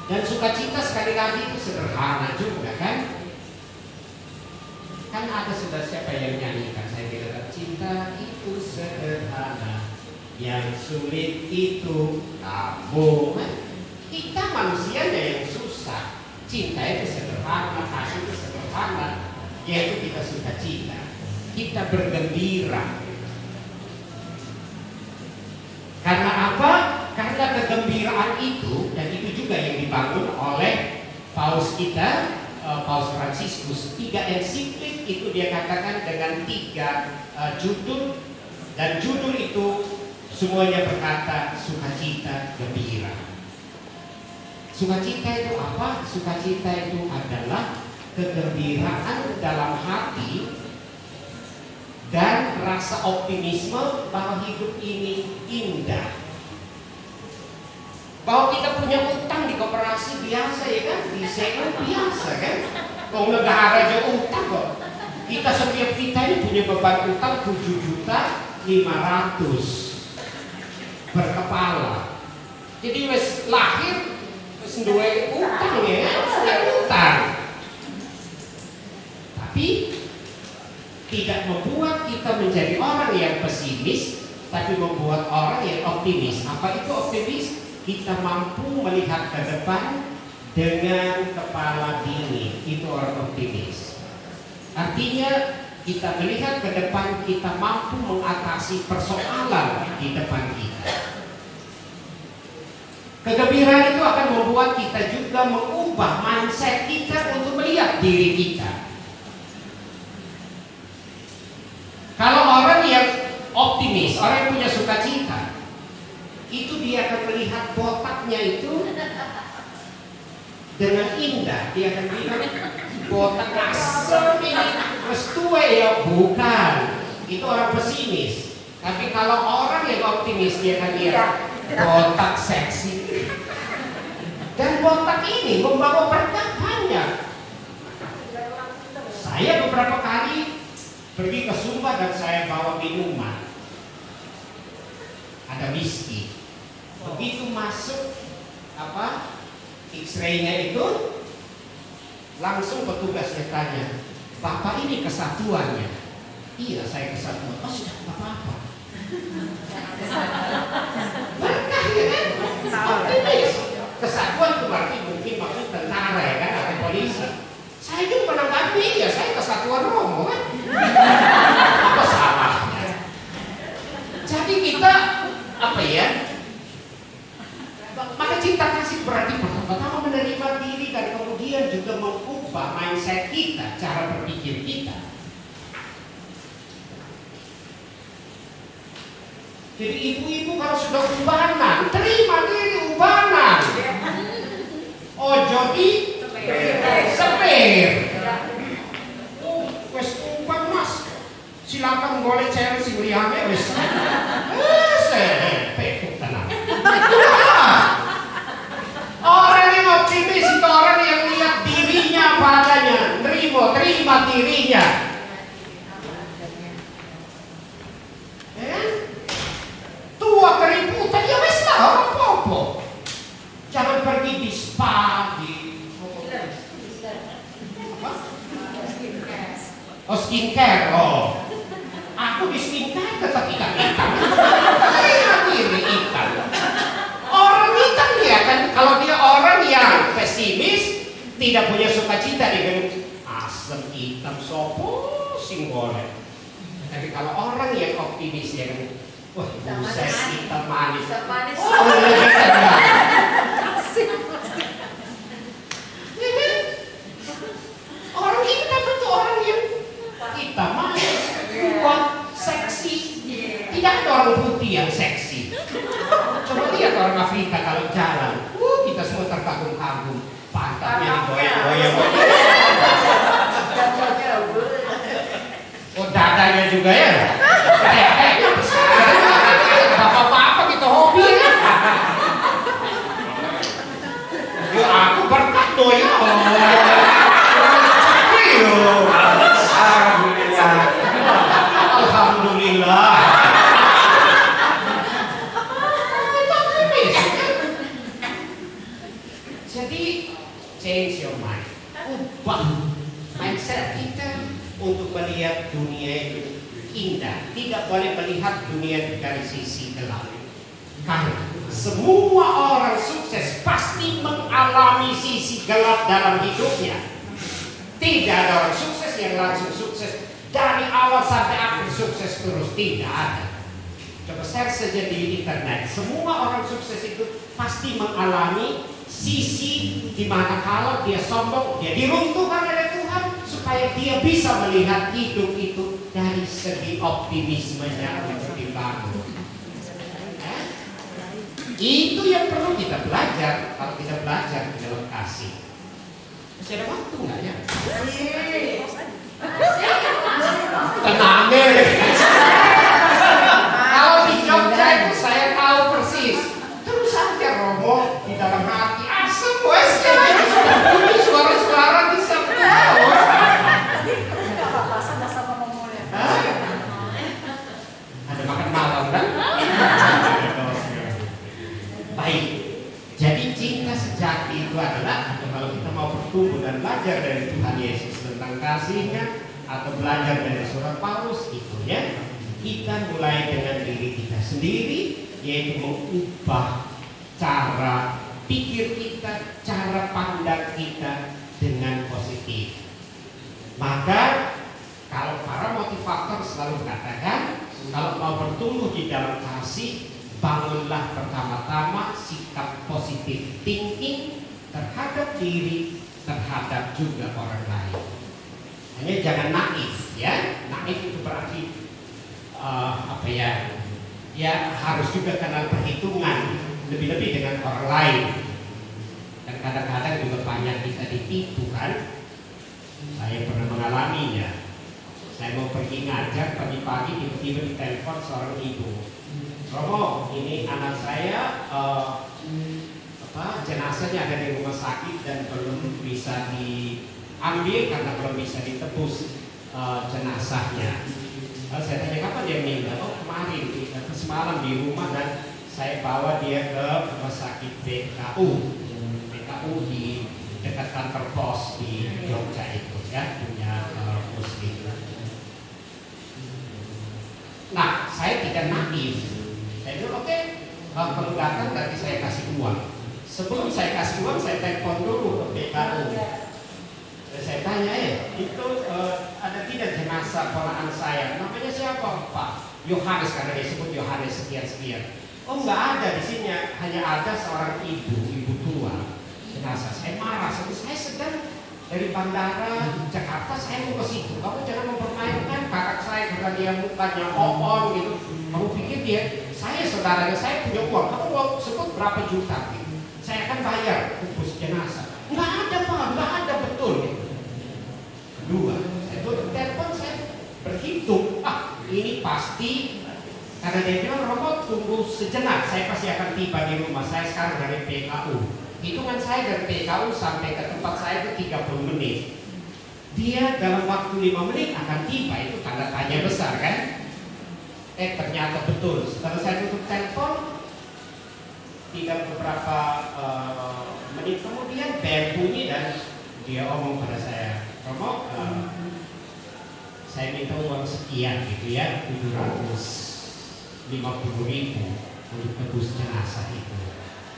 Speaker 4: Dan sukacita sekali lagi itu sederhana juga kan? Kan ada sudah siapa yang nyanyikan, saya bilang cinta itu sederhana, yang sulit itu kamu. Kita manusianya yang susah. Cinta itu sederhana, kasih itu sederhana, yaitu kita sukacita, kita bergembira. Karena apa? Karena kegembiraan itu, dan itu juga yang dibangun oleh Paus kita, Paus Fransiskus. 3 ensiklik itu dia katakan dengan 3 judul, dan judul itu semuanya berkata sukacita, gembira. Sukacita itu apa? Sukacita itu adalah kegembiraan dalam hati dan rasa optimisme bahwa hidup ini indah. Bahwa kita punya utang di koperasi biasa ya kan, di CEO biasa kan. Kalau negara aja utang kok. Setiap kita ini punya beban utang 7.500.000 per kepala. Jadi wes lahir duwe utang ya, utang. Tapi tidak membuat kita menjadi orang yang pesimis, tapi membuat orang yang optimis. Apa itu optimis? Kita mampu melihat ke depan dengan kepala dingin. Itu orang optimis. Artinya kita melihat ke depan, kita mampu mengatasi persoalan di depan kita. Kegembiraan itu akan membuat kita juga mengubah mindset kita untuk melihat diri kita. Kalau orang yang optimis, orang yang punya sukacita, itu dia akan melihat botaknya itu dengan indah. Dia akan bilang botak asem ini, terus tua ya bukan. Itu orang pesimis. Tapi kalau orang yang optimis dia akan lihat botak seksi. Dan botak ini membawa berkah banyak. Saya beberapa kali pergi ke Sumba dan saya bawa minuman. Ada whisky. Begitu masuk X-ray-nya itu, langsung petugasnya tanya, "Bapak ini kesatuannya?" "Iya, saya kesatuan." "Oh, sudah, nggak apa-apa." Berkah ya kan? Optimis. Kesatuan itu berarti mungkin maksud tentara ya kan, atau polisi. Saya juga menanggapi, ya saya kesatuan Romo kan. Apa salahnya? Jadi kita maka cinta kasih berarti pertama menerima diri dan kemudian juga mengubah mindset kita, cara berpikir kita. Jadi ibu-ibu kalau sudah ubanan, terima diri ubanan. Ojo di sepir. Wes uban mas, silakan boleh cari si Williamnya wes. Tenang. Orang yang optimis itu orang yang lihat dirinya padanya, terima dirinya. Tua keributan ya wes lah, orang popo. Jangan pergi di spa, skincare. Aku di skincare tetap ikan-ikan. Ini ikan. Orang ikan dia kan, kalau dia orang yang pesimis, tidak punya sukacita dengan asam hitam sopo sing golek. Tapi kalau orang yang optimis ya kan, wah buset hitam manis. Orang hitam itu orang yang hitam manis, kuat, seksi. Tidak ada orang putih yang seksi. Coba lihat orang Afrika kalau jalan, kita semua terkagum-kagum. Pantatnya digoyang-goyang. Oh dadanya juga ya? Kayaknya besar. Bapak-bapak kita hobi ya. Ya aku berkat doya. Alhamdulillah. Jadi change your mind, ubah mindset kita untuk melihat dunia itu indah. Tidak boleh melihat dunia dari sisi gelap. Karena semua orang sukses pasti mengalami sisi gelap dalam hidupnya. Tidak ada orang sukses yang langsung sukses dari awal sampai akhir sukses terus, tidak ada. Coba search saja di internet. Semua orang sukses itu pasti mengalami sisi di mana kalau dia sombong, dia diruntuhkan oleh Tuhan supaya dia bisa melihat hidup itu dari segi optimismenya yang dibangun. Itu yang perlu kita belajar kalau kita belajar di dalam kasih. Masih ada waktu nggak ya? Tenang deh. Kalau di Jogja itu saya tahu persis. Terus saja Romo di dalam hati asem wes ya. Sudah bunyi suara-suara di sebelah. Ada makan malam kan? Baik. Jadi cinta sejati itu adalah kalau kita mau bertumbuh dan belajar dari Tuhan Yesus tentang kasih-Nya atau belajar dari surat Paulus itu ya, kita mulai dengan diri kita sendiri, yaitu mengubah cara pikir kita, cara pandang kita dengan positif. Maka kalau para motivator selalu katakan, kalau mau bertumbuh di dalam kasih, bangunlah pertama-tama sikap positif thinking terhadap diri, terhadap juga orang lain. Hanya jangan naif ya. Naif itu berarti ya harus juga kenal perhitungan lebih-lebih dengan orang lain. Dan kadang-kadang juga banyak kita ditipu kan. Saya pernah mengalaminya. Saya mau pergi ngajar pagi-pagi, tiba-tiba ditelepon seorang ibu. Romo, ini anak saya jenazahnya ada di rumah sakit dan belum bisa diambil karena belum bisa ditebus jenazahnya. Lalu saya tanya kapan dia meninggal? Oh kemarin, semalam di rumah dan saya bawa dia ke rumah sakit BKU di dekat kantor pos di Jogja itu ya, punya Muslim. Nah, saya tidak naif. Saya bilang oke, kalau datang nanti saya kasih uang. Sebelum saya kasih uang, saya telepon dulu ke BKU. Saya tanya itu ada tidak jenazah ponakan saya? Namanya siapa, Pak? Yohanes, karena dia sebut Yohanes sekian-sekian. Oh nggak ada di sini, hanya ada seorang ibu tua jenazah. Saya marah, saya sedang dari bandara Jakarta, saya mau ke situ. Kamu jangan mempermainkan kakak saya karena dia mukanya opon gitu. Kamu pikir dia, saya saudaranya, saya punya uang. Kamu mau sebut berapa juta? Gitu. Saya akan bayar kubus jenazah. Nggak ada Pak, nggak ada betul. Gitu. Kedua, saya tutup telepon, saya berhitung. Ini pasti. Karena dia bilang, Romo tunggu sejenak, saya pasti akan tiba di rumah. Saya sekarang dari PKU. Hitungan saya dari PKU sampai ke tempat saya itu 30 menit. Dia dalam waktu 5 menit akan tiba, itu tanda tanya besar kan? Ternyata betul. Setelah saya tutup telepon, tidak beberapa menit kemudian bel bunyi dan dia omong pada saya, Romo, saya minta uang sekian gitu ya, 750.000 untuk tebus jenazah itu.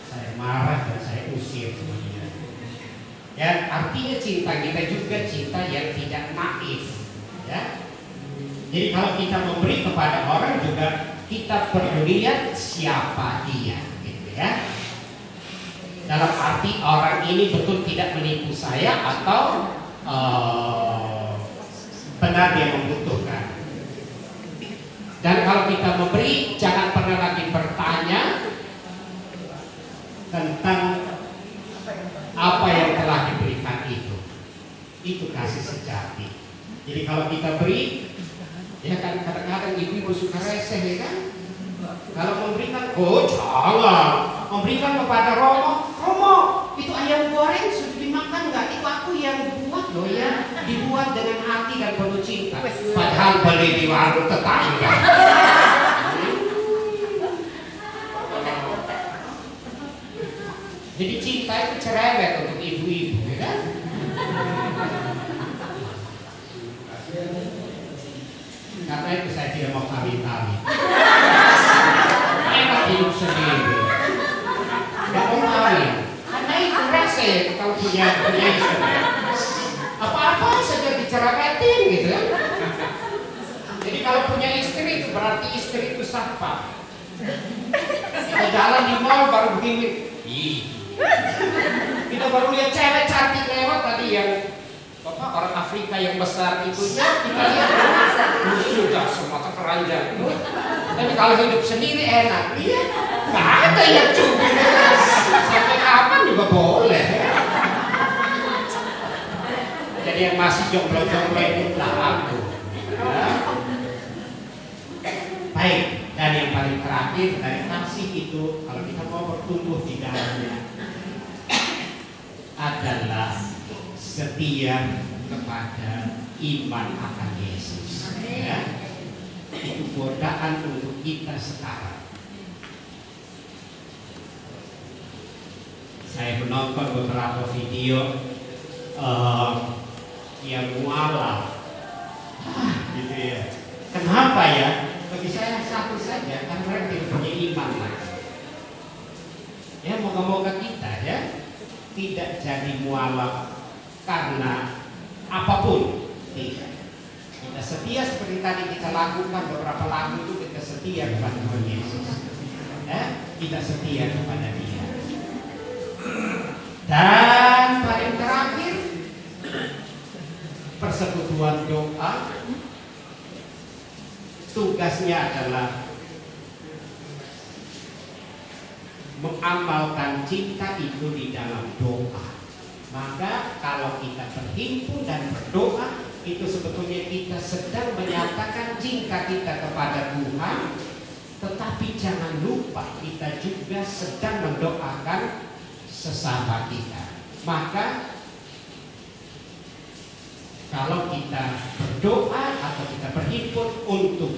Speaker 4: Saya marah dan saya usir dia. Ya, artinya cinta kita juga cinta yang tidak naif. Ya. Jadi kalau kita memberi kepada orang juga kita perlu lihat siapa dia, gitu ya. Dalam arti orang ini betul tidak menipu saya atau benar dia membutuhkan. Dan kalau kita memberi, jangan pernah lagi bertanya tentang apa yang telah diberikan itu. Itu kasih sejati. Jadi kalau kita beri, ya kan kadang-kadang ibu-ibu suka reseh ya kan. Kalau memberikan, oh jangan memberikan kepada Romo, itu ayam goreng sudah dimakan nggak? Itu aku yang buat loh ya, dibuat dengan hati dan penuh cinta. Padahal beli di warung tetangga. Jadi cinta itu cerewet untuk ibu-ibu, ya kan? Karena itu saya tidak mau kawin-kawin. Enak hidup sendiri. Tidak mau kawin. Karena itu rese kalau punya istri. Apa-apa saja dicerewetin gitu ya. Jadi kalau punya istri itu berarti istri itu sapa. Kita jalan di mall baru begini. Kita baru lihat cewek cantik lewat tadi yang orang Afrika yang besar itunya, kita lihat sudah semata keranjang. Tapi kalau hidup sendiri enak, iya, nggak ada yang cubit. Sampai kapan juga boleh. Jadi yang masih jomblo-jomblo itu lah aku. Ya. Baik, dan yang paling terakhir dari kasih itu, kalau kita mau bertumbuh di dalamnya, adalah setia kepada iman akan Yesus. Ya. Itu godaan untuk kita sekarang. Saya menonton beberapa video yang mualaf, gitu ya. Kenapa ya? Bagi saya satu saja, kan mereka tidak punya iman lagi. Ya, moga-moga kita ya tidak jadi mualaf karena apapun. Tidak. Kita setia seperti tadi kita lakukan beberapa lagu itu, kita setia kepada Tuhan Yesus. Kita setia kepada Dia. Dan paling terakhir, persekutuan doa. Tugasnya adalah mengamalkan cinta itu di dalam doa. Maka kalau kita berhimpun dan berdoa, itu sebetulnya kita sedang menyatakan cinta kita kepada Tuhan, tetapi jangan lupa kita juga sedang mendoakan sesama kita. Maka kalau kita berdoa atau kita berhimpun untuk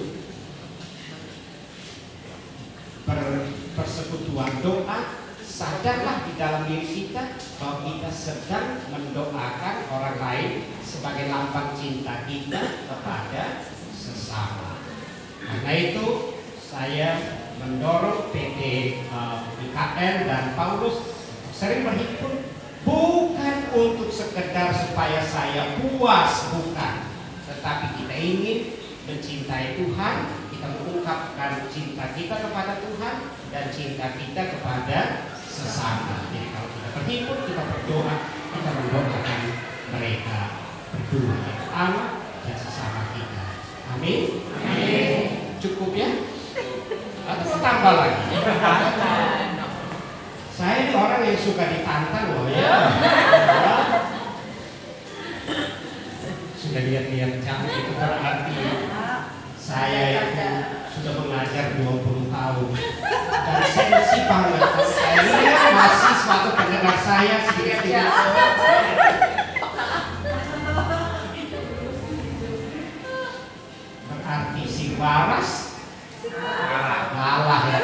Speaker 4: persekutuan doa, sadarlah di dalam diri kita bahwa kita sedang mendoakan orang lain sebagai lambang cinta kita kepada sesama. Karena itu saya mendorong PT IKN dan Paulus sering berhimpun, bukan untuk sekedar supaya saya puas, bukan, tetapi kita ingin mencintai Tuhan, kita mengungkapkan cinta kita kepada Tuhan dan cinta kita kepada sesama. Jadi kalau kita berhimpun, kita berdoa, kita mendoakan mereka berdua, Allah dan sesama kita. Amin. Amin. Cukup ya? Atau tambah lagi? Saya ini orang yang suka ditantang loh ya. Sudah lihat-lihat cantik itu berarti saya itu sudah mengajar 20 tahun dan sensi banget. Saya lihat masih suatu pendengar saya sedikit-sedikit. Berarti si waras kalah ya.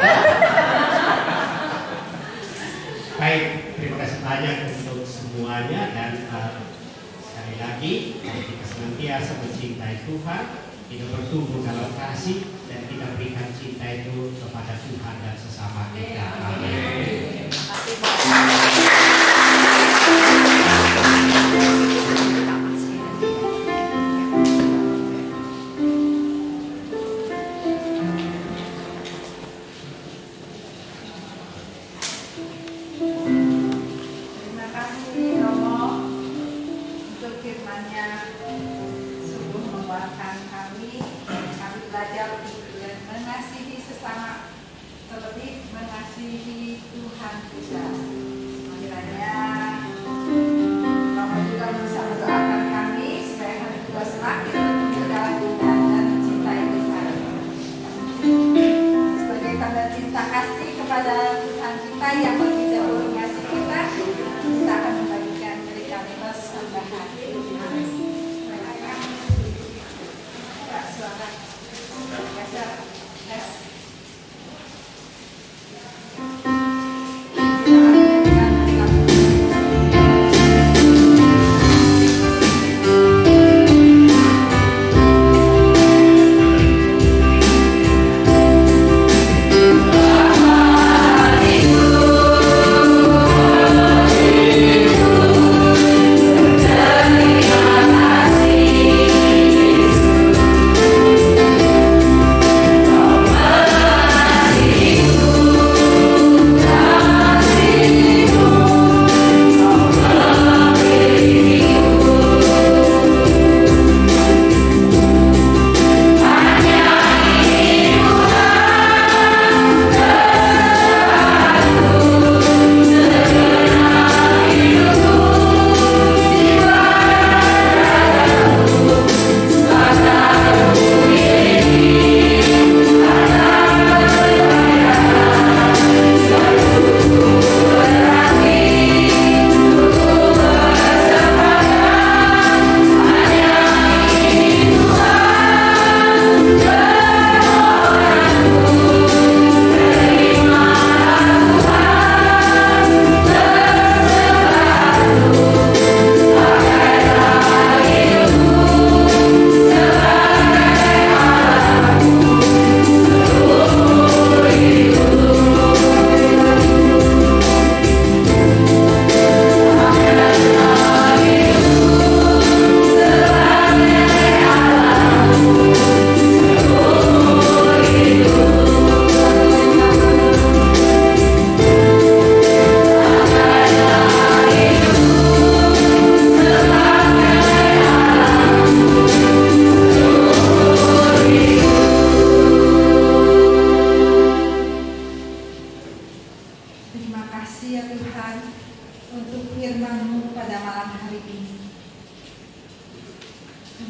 Speaker 4: Baik, terima kasih banyak untuk semuanya dan sekali lagi kita senantiasa mencintai Tuhan, kita bertumbuh dalam kasih dan kita berikan cinta itu kepada Tuhan dan sesama kita. Amin.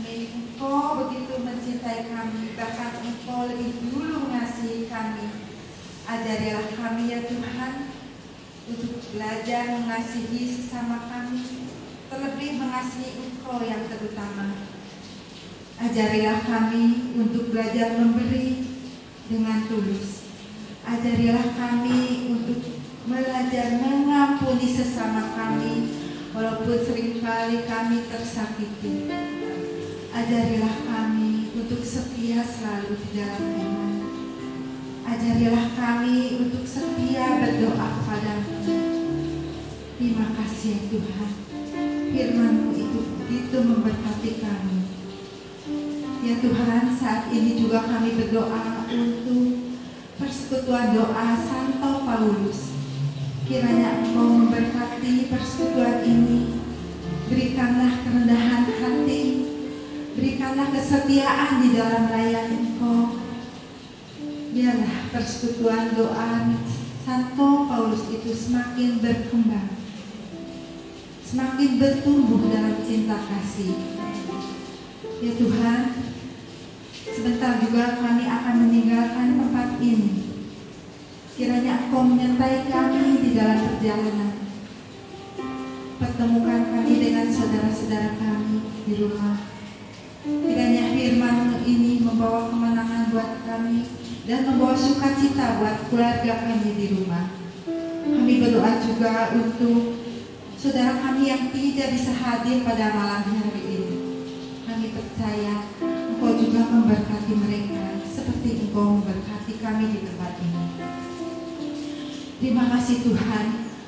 Speaker 2: Amin. Engkau begitu mencintai kami, bahkan Engkau lebih dulu mengasihi kami. Ajarilah kami ya Tuhan, untuk belajar mengasihi sesama kami, terlebih mengasihi Engkau yang terutama. Ajarilah kami untuk belajar memberi dengan tulus. Ajarilah kami untuk belajar mengampuni sesama kami, walaupun seringkali kami tersakiti. Ajarilah kami untuk setia selalu di dalam iman. Ajarilah kami untuk setia berdoa kepadamu. Terima kasih ya Tuhan, firman-Mu itu begitu memberkati kami. Ya Tuhan, saat ini juga kami berdoa untuk persekutuan doa Santo Paulus. Kiranya Engkau memberkati persekutuan ini. Berikanlah kerendahan hati, berikanlah kesetiaan di dalam melayani Engkau. Biarlah persekutuan doa Santo Paulus itu semakin berkembang, semakin bertumbuh dalam cinta kasih. Ya Tuhan, sebentar juga kami akan meninggalkan tempat ini. Kiranya Engkau menyertai kami di dalam perjalanan. Pertemukan kami dengan saudara-saudara kami di rumah. Kiranya firman-Mu ini membawa kemenangan buat kami dan membawa sukacita buat keluarga kami di rumah. Kami berdoa juga untuk saudara kami yang tidak bisa hadir pada malam hari ini. Kami percaya Engkau juga memberkati mereka seperti Engkau memberkati kami di tempat ini. Terima kasih Tuhan,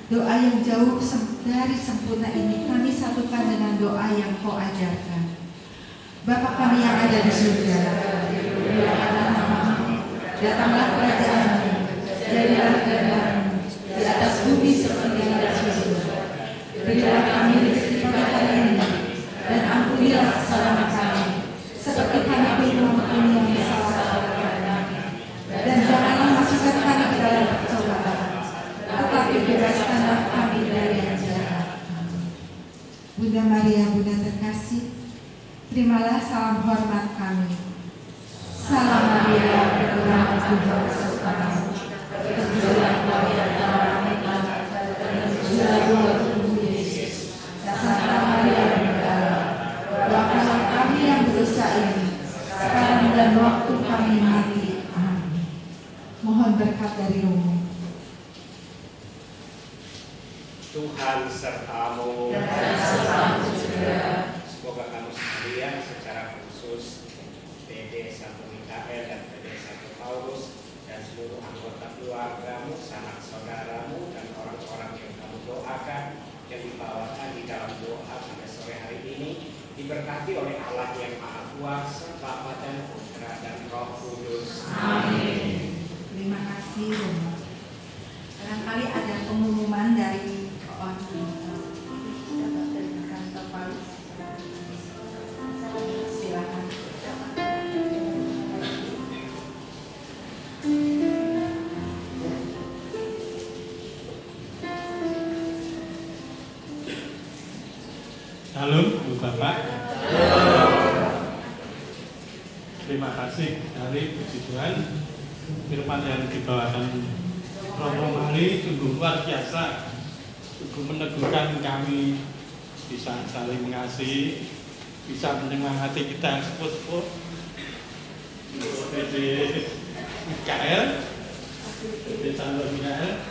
Speaker 2: doa yang jauh dari sempurna ini kami satukan dengan doa yang Kau ajarkan. Bapa kami yang ada di surga, dimuliakanlah namamu, datanglah kerajaan-Mu, jadilah kehendak-Mu di atas bumi seperti di atas surga. Berilah kami rezeki pada hari ini, dan ampunilah kesalahan kami, seperti kami pun mengampuni yang salah kepada kami. Dan janganlah masukkan kami ke dalam percobaan, tetapi bebaskanlah kami dari yang jahat. Bunda Maria, Bunda terkasih, terimalah salam hormat kami. Salam Maria, berkah Tuhan besertamu, terpujilah Engkau di antara wanita, terpujilah buah tubuhmu Yesus. Santa Maria Bunda, doakanlah kami yang berdosa ini, sekarang dan waktu kami mati. Amin. Mohon berkat dari Romo.
Speaker 3: Tuhan sertamu. Semoga kamu sekalian secara khusus PD Santo Mikael dan PD Santo Paulus dan seluruh anggota keluargamu, sanak saudaramu dan orang-orang yang kamu doakan yang dibawakan di dalam doa pada sore hari ini diberkati oleh Allah yang Maha Kuasa, Bapa dan Putra dan Roh Kudus.
Speaker 2: Amin. Terima kasih Romo. Barangkali ada pengumuman dari kantor Paulus. Silakan.
Speaker 1: Halo, Bu Bapak. Terima kasih dari Puji Tuhan. Firman yang dibawakan Romo Mari sungguh luar biasa, sungguh meneguhkan kami bisa saling mengasihi, bisa menyemangati kita sepuh-sepuh. PD Mikael, PD Santo Mikael,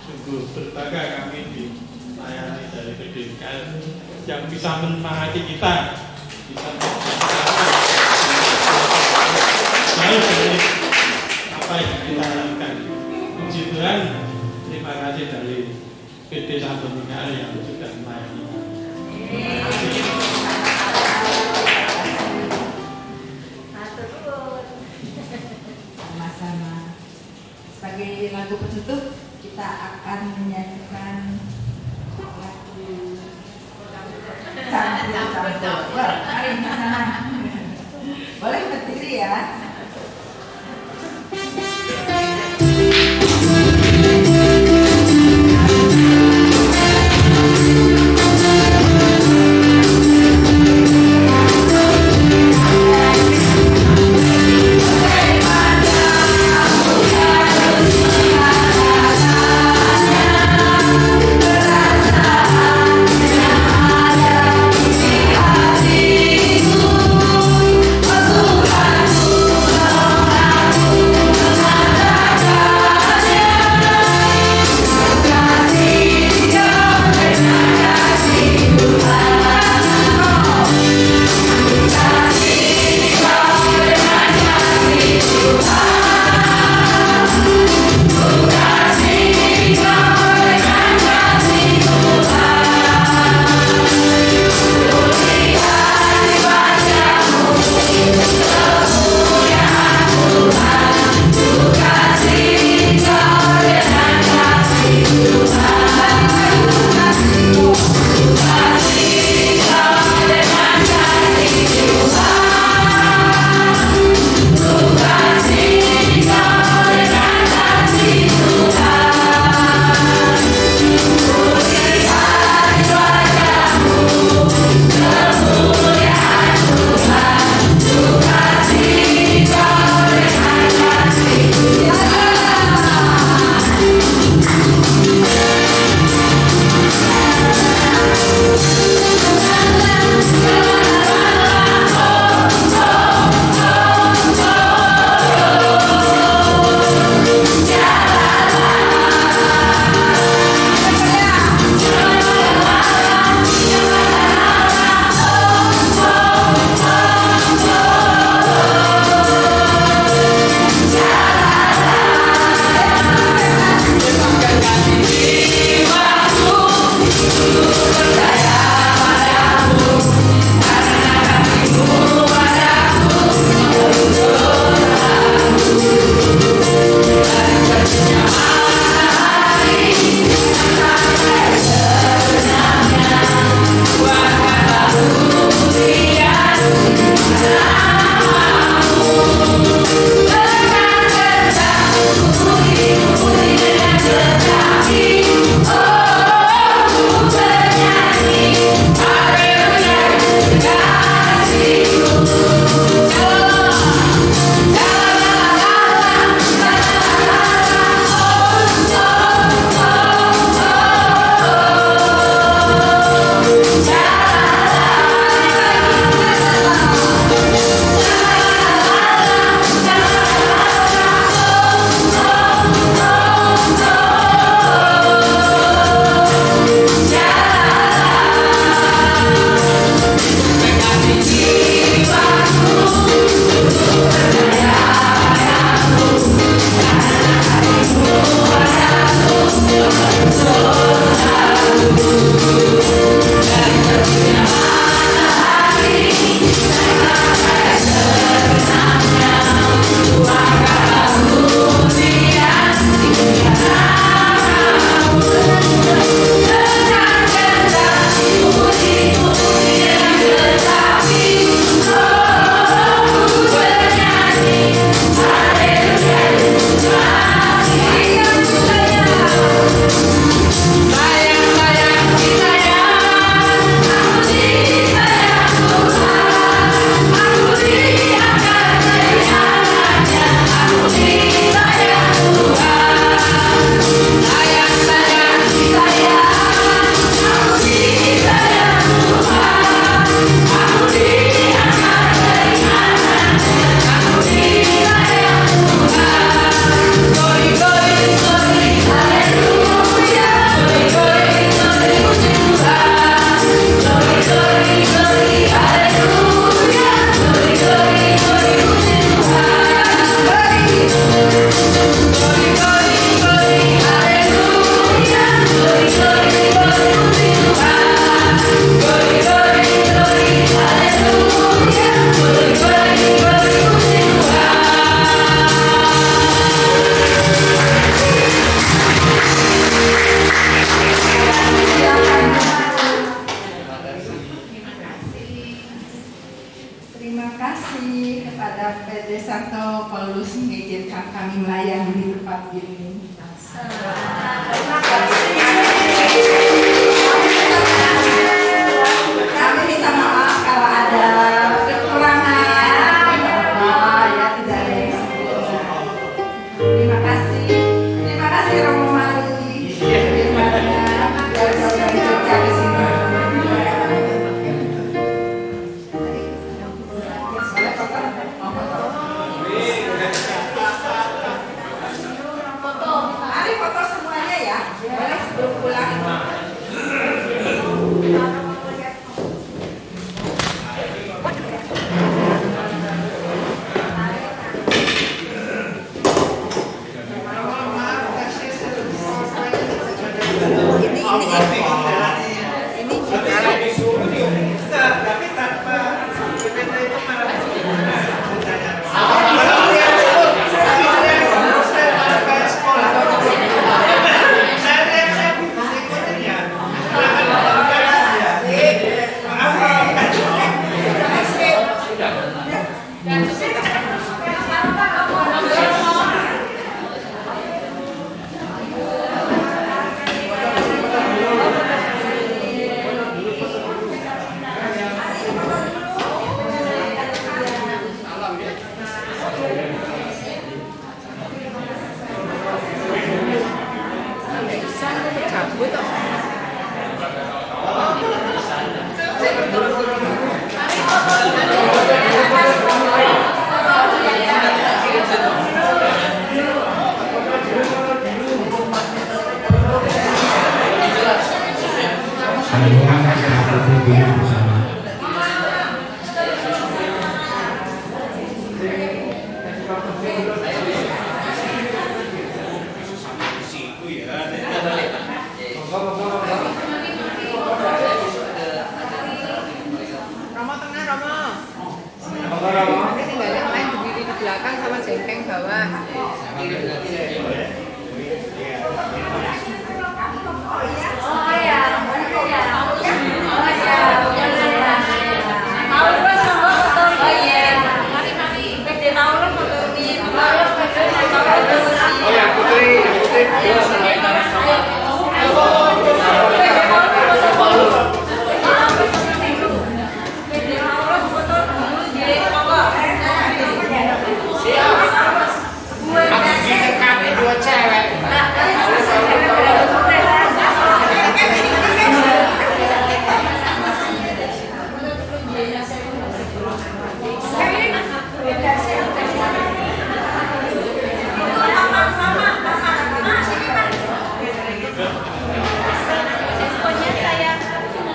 Speaker 1: sungguh berbangga kami dilayani dari PD Mikael yang bisa menyemangati kita, bisa jauh dari apa yang kita lakukan. Puji Tuhan, terima kasih dari PD Santo Mikael yang sudah melayani. Terima kasih.
Speaker 2: Sama-sama. Sebagai lagu penutup, kita akan menyanyikan lagu Campur-Campur. Wah, mari ke sana. Boleh berdiri ya. Kami minta maaf kalau ada kekurangan. Ya, tidak ada yang terima kasih Romo Mali. Terima kasih Jogja di sini. Mari foto semuanya ya. Boleh sebelum pulang.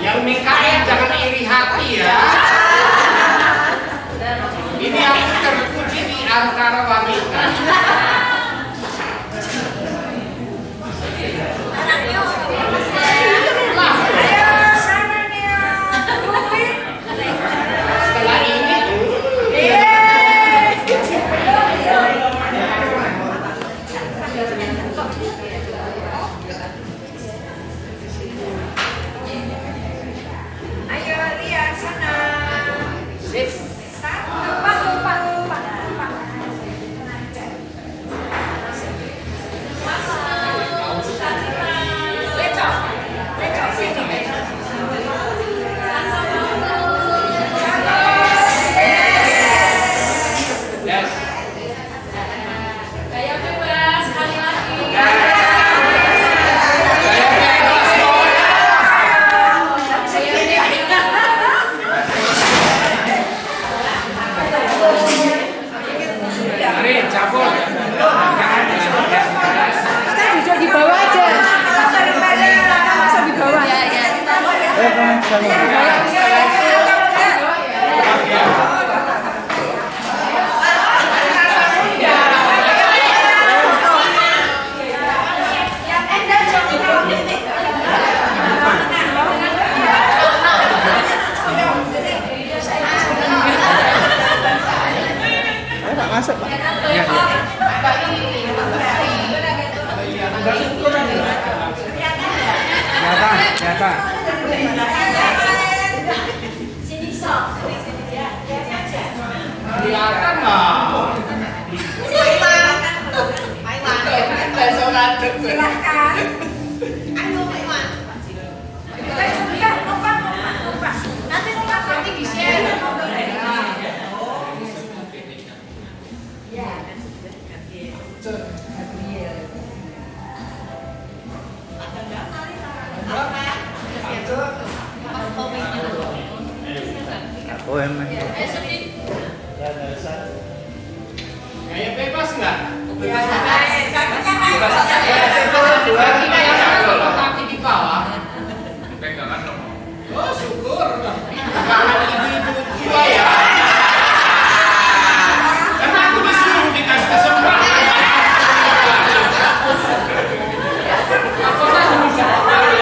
Speaker 4: Yang Mikael jangan iri hati ya. Ini aku terpuji di antara wanita. Setelah ini
Speaker 5: masuk Pak. Nyata.
Speaker 2: Silahkan. Ayo Pak Iwan. Kita numpang. Nanti di share. Ya.
Speaker 6: OM